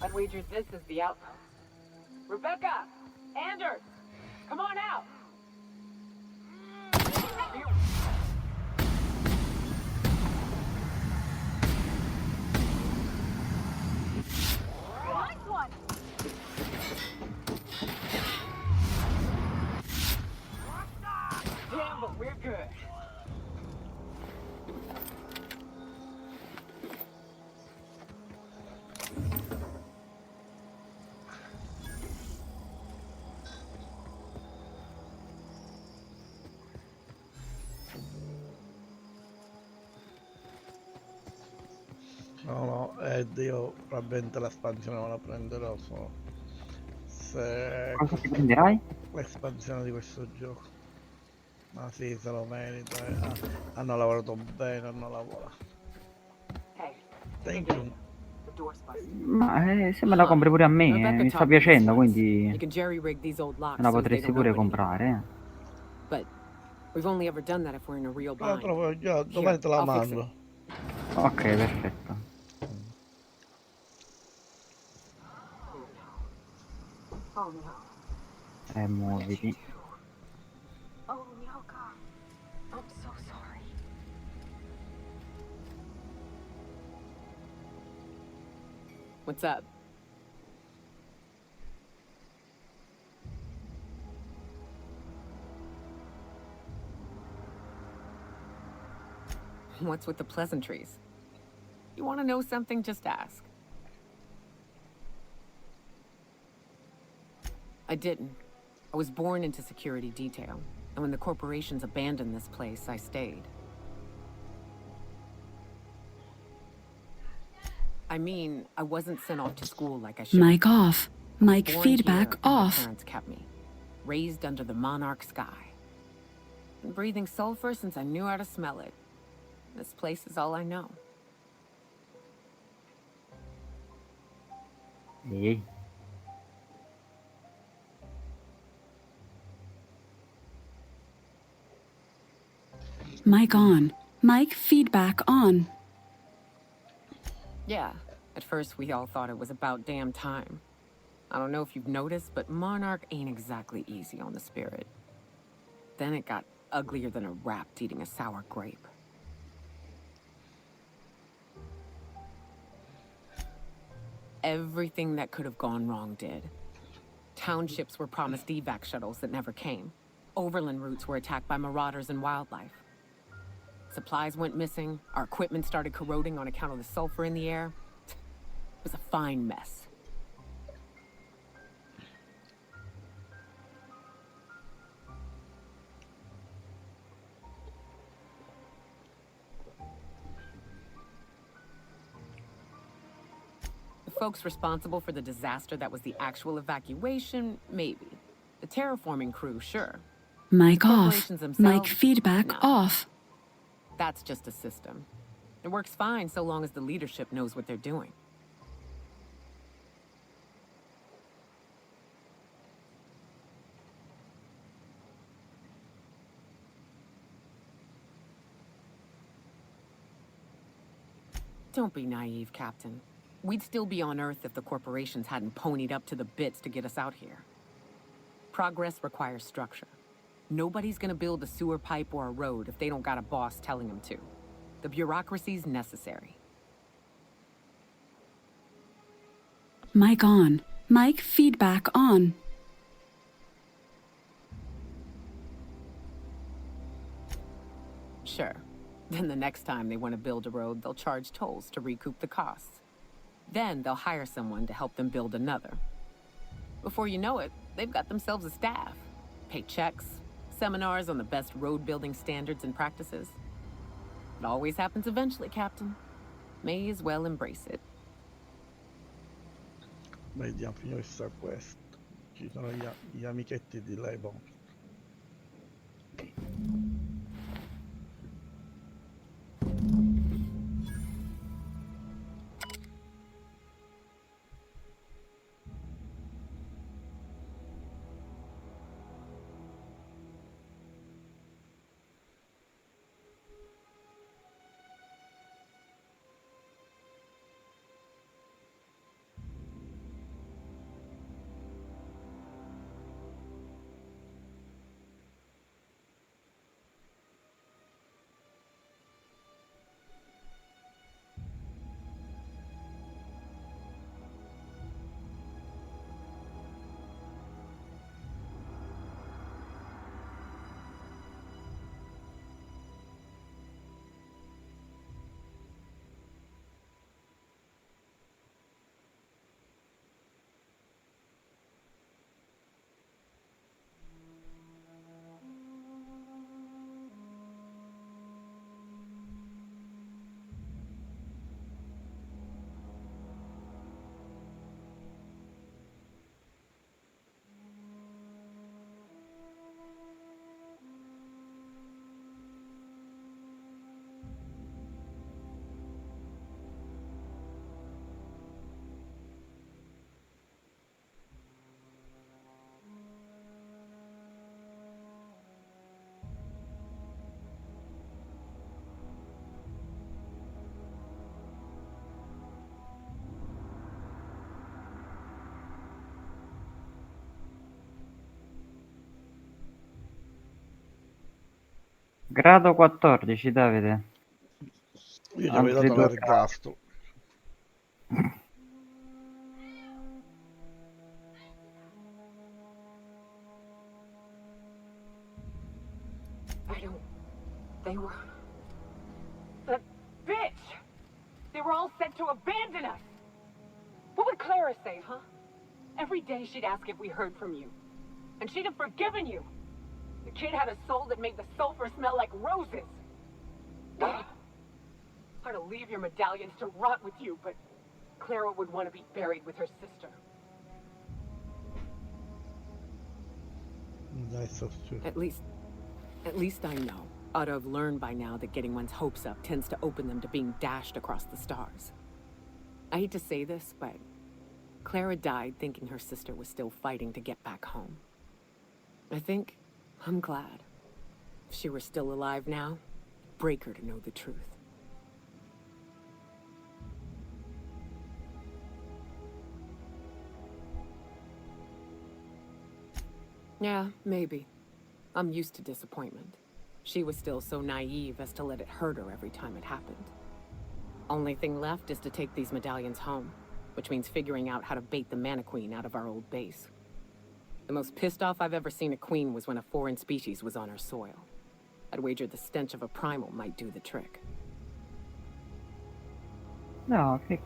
I'd wager this is the outpost. Rebecca! Anders! Come on out! Nice one! Damn, but we're good. No, io probabilmente l'espansione non la prenderò solo se Cosa ti prenderai? l'espansione di questo gioco. Ma sì, se lo merita. Hanno lavorato bene, hanno lavorato. Thank you. Ma se me la compri pure a me, mi sta piacendo, quindi You can jerry-rig these old me locks la so they potresti don't pure open anymore. comprare. But we've only ever done that if we're in a real La bind. trovo già, Here, domani te la I'll fix it. mando. Ok, perfetto. Oh no. Muoviti. Oh no, God. I'm so sorry. What's up? What's with the pleasantries? You want to know something? Just ask. I didn't. I was born into security detail, and when the corporations abandoned this place, I stayed. I mean, I wasn't sent off to school like I should. Mic off. Mic Born feedback here, and my off. parents kept me, raised under the monarch sky. Been breathing sulfur since I knew how to smell it. This place is all I know. Ehi. Mic on. Mic feedback on. Yeah, at first we all thought it was about damn time. I don't know if you've noticed, but Monarch ain't exactly easy on the spirit. Then it got uglier than a rat eating a sour grape. Everything that could have gone wrong did. Townships were promised evac shuttles that never came. Overland routes were attacked by marauders and wildlife. Supplies went missing, our equipment started corroding on account of the sulfur in the air. It was a fine mess. The folks responsible for the disaster that was the actual evacuation, maybe. The terraforming crew, sure. Mic off. Corporations Mic themselves, feedback no. off. That's just a system. It works fine so long as the leadership knows what they're doing. Don't be naive, Captain. We'd still be on Earth if the corporations hadn't ponied up to the bits to get us out here. Progress requires structure. Nobody's gonna build a sewer pipe or a road if they don't got a boss telling them to. The bureaucracy's necessary. Mic on. Mic feedback on. Sure. Then the next time they want to build a road, they'll charge tolls to recoup the costs. Then they'll hire someone to help them build another. Before you know it, they've got themselves a staff. Pay checks, seminars on the best road building standards and practices. It always happens eventually, Captain. May as well embrace it. Vediamo finire sta quest. Ci sono gli amichetti di Lebon. Grado 14, Davide. Io gli avevo Altri dato 2 l'ergastolo. They were... That bitch! They were all set to abandon us! What would Clara say, huh? Every day she'd ask if we heard from you. And she'd have forgiven you. The kid had a soul that made the sulfur smell like roses. Hard to leave your medallions to rot with you, but Clara would want to be buried with her sister. At least I know. Ought to have learned by now that getting one's hopes up tends to open them to being dashed across the stars. I hate to say this, but Clara died thinking her sister was still fighting to get back home. I'm glad. If she were still alive now, it'd break her to know the truth. Yeah, maybe. I'm used to disappointment. She was still so naive as to let it hurt her every time it happened. Only thing left is to take these medallions home, which means figuring out how to bait the Mana Queen out of our old base. The most pissed off I've ever seen a queen was when a foreign species was on her soil. I'd wager the stench of a primal might do the trick. No, che...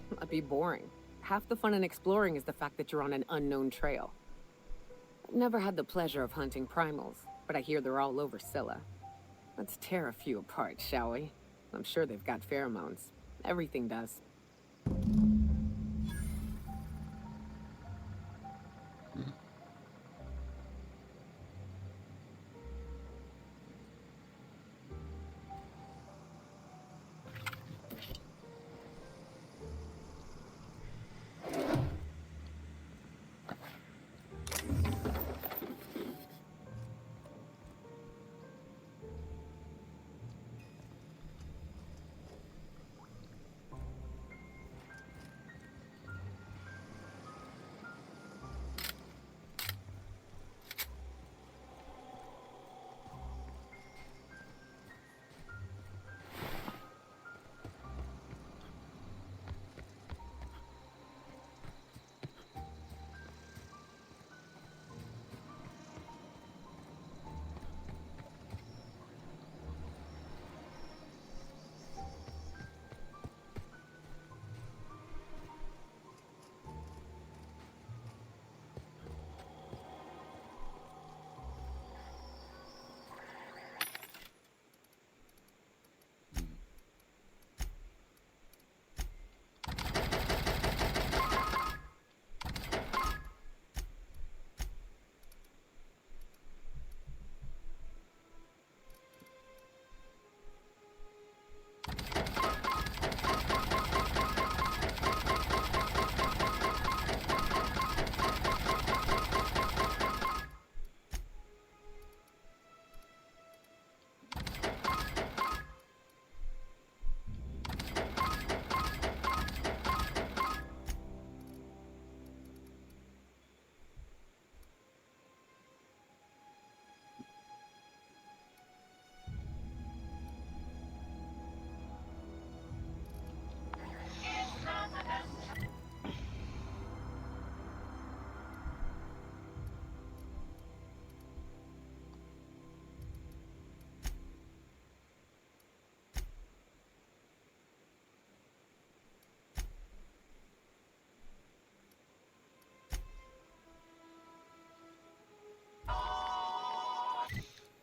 That'd be boring. Half the fun in exploring is the fact that you're on an unknown trail. I've never had the pleasure of hunting primals, but I hear they're all over Scylla. Let's tear a few apart, shall we? I'm sure they've got pheromones. Everything does.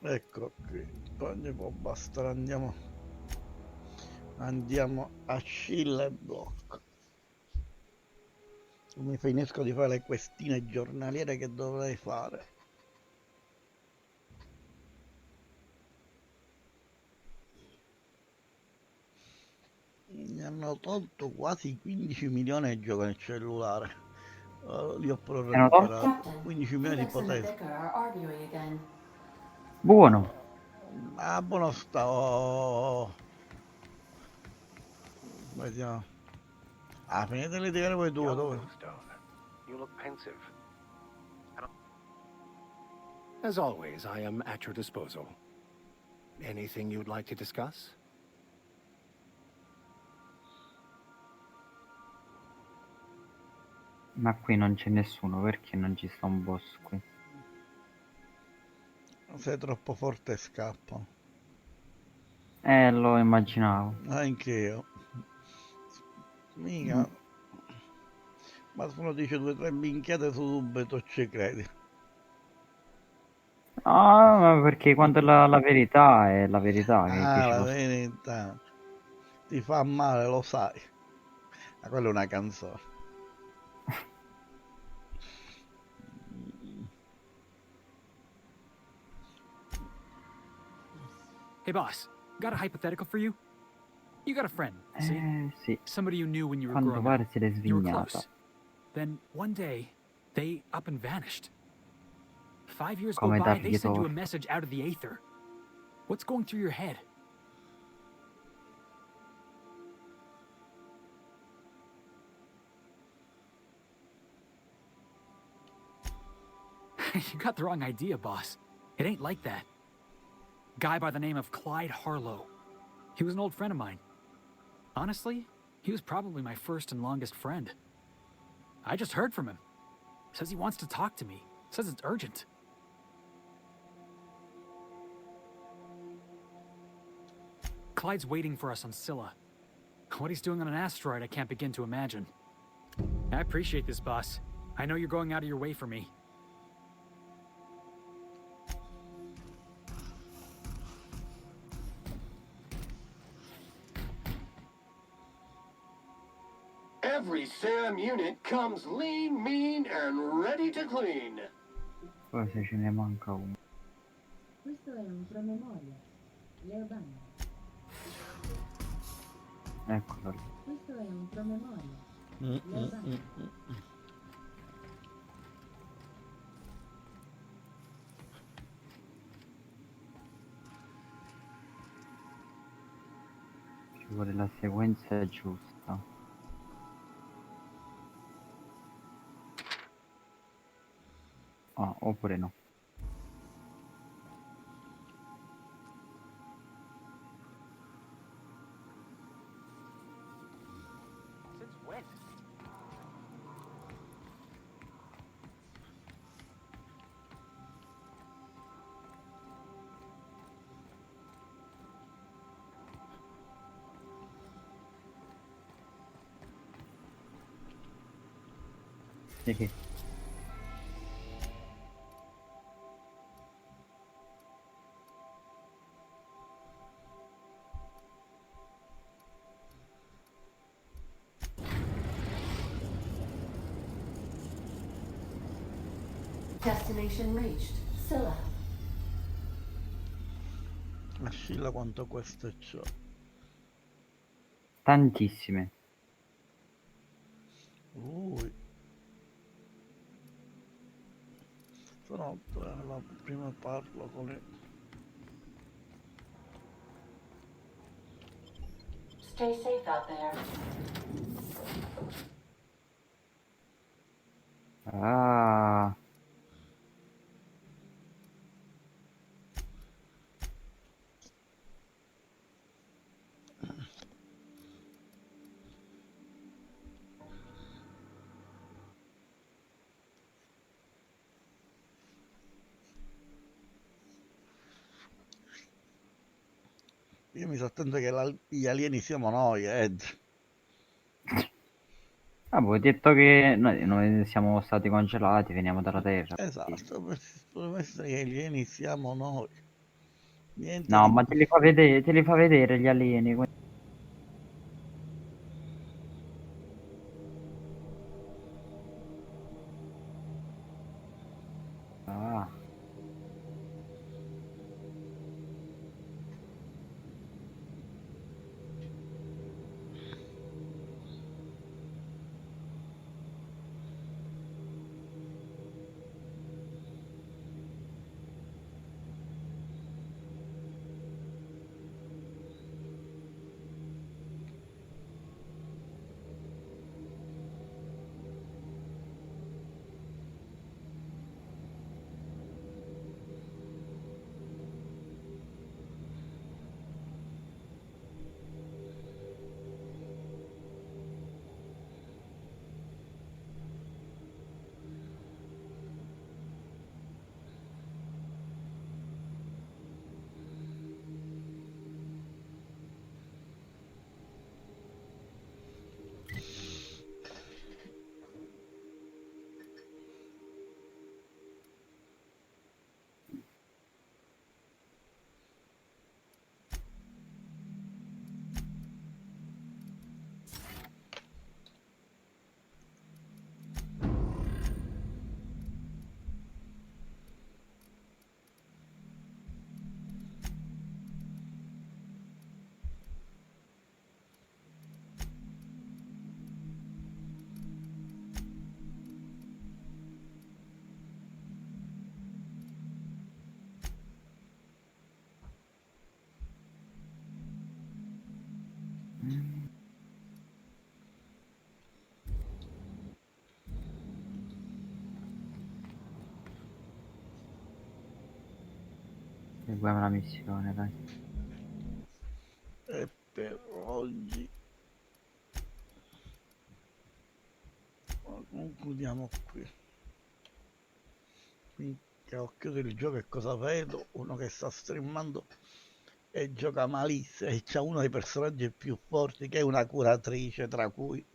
Ecco qui, ogni può bastare, andiamo a Scilla e Block. Mi finisco di fare le questine giornaliere che dovrei fare. Mi hanno tolto quasi 15 milioni di gioco nel cellulare. Li ho però Hanno tolto? recuperati. 15 milioni di Felix and the potenza. vicar are arguing again. Buono. Ah, buono sta. Come si chiama? Ah, finite le dire voi due, dove? You look pensive. As always, I am at your disposal. Anything you'd like to discuss? Ma qui non c'è nessuno, perché non ci sta un boss qui? Sei troppo forte e scappo. Lo immaginavo. Anche io. Mica. Ma se uno dice 2 o 3 minchiate subito ci credi. Ah, ma perché quando la verità è la verità che Ah, ci la può... verità. Ti fa male, lo sai. Ma quella è una canzone. Hey, boss, got a hypothetical for you? You got a friend, see? Sì. Somebody you knew when you were Quanto growing pare up. se l'è You were svignata. close. Then one day, they up and vanished. 5 years go Come by, they dargli send you a torto. message out of the aether. What's going through your head? You got the wrong idea, boss. It ain't like that. Guy by the name of Clyde Harlow. He was an old friend of mine. Honestly, he was probably my first and longest friend. I just heard from him. Says he wants to talk to me. Says it's urgent. Clyde's waiting for us on Scylla. What he's doing on an asteroid, I can't begin to imagine. I appreciate this, boss. I know you're going out of your way for me. Every SAM unit comes lean, mean, and ready to clean. Poi se ce ne manca uno. Questo è un promemoria. Leo Bagno. Eccolo lì. Questo è un promemoria. Leo Bagno. Ci vuole la sequenza giusta. Ah, oppure no. Since when? Sì, sì. Destination reached. Scylla. Ascilla quanto questo è ciò. Tantissime. Sono prima parlo con il... Stay safe out there. Ah. Io mi sto attento che gli alieni siamo noi, Ed. Ah, voi detto che noi siamo stati congelati, veniamo dalla Terra. Esatto, potrebbe essere che gli alieni siamo noi. Niente No, di... ma te li fa vedere gli alieni. Ah. Seguiamo la missione, dai. E per oggi concludiamo qui. Quindi ho chiuso il gioco e cosa vedo? Uno che sta streamando e gioca malissimo e c'ha uno dei personaggi più forti che è una curatrice, tra cui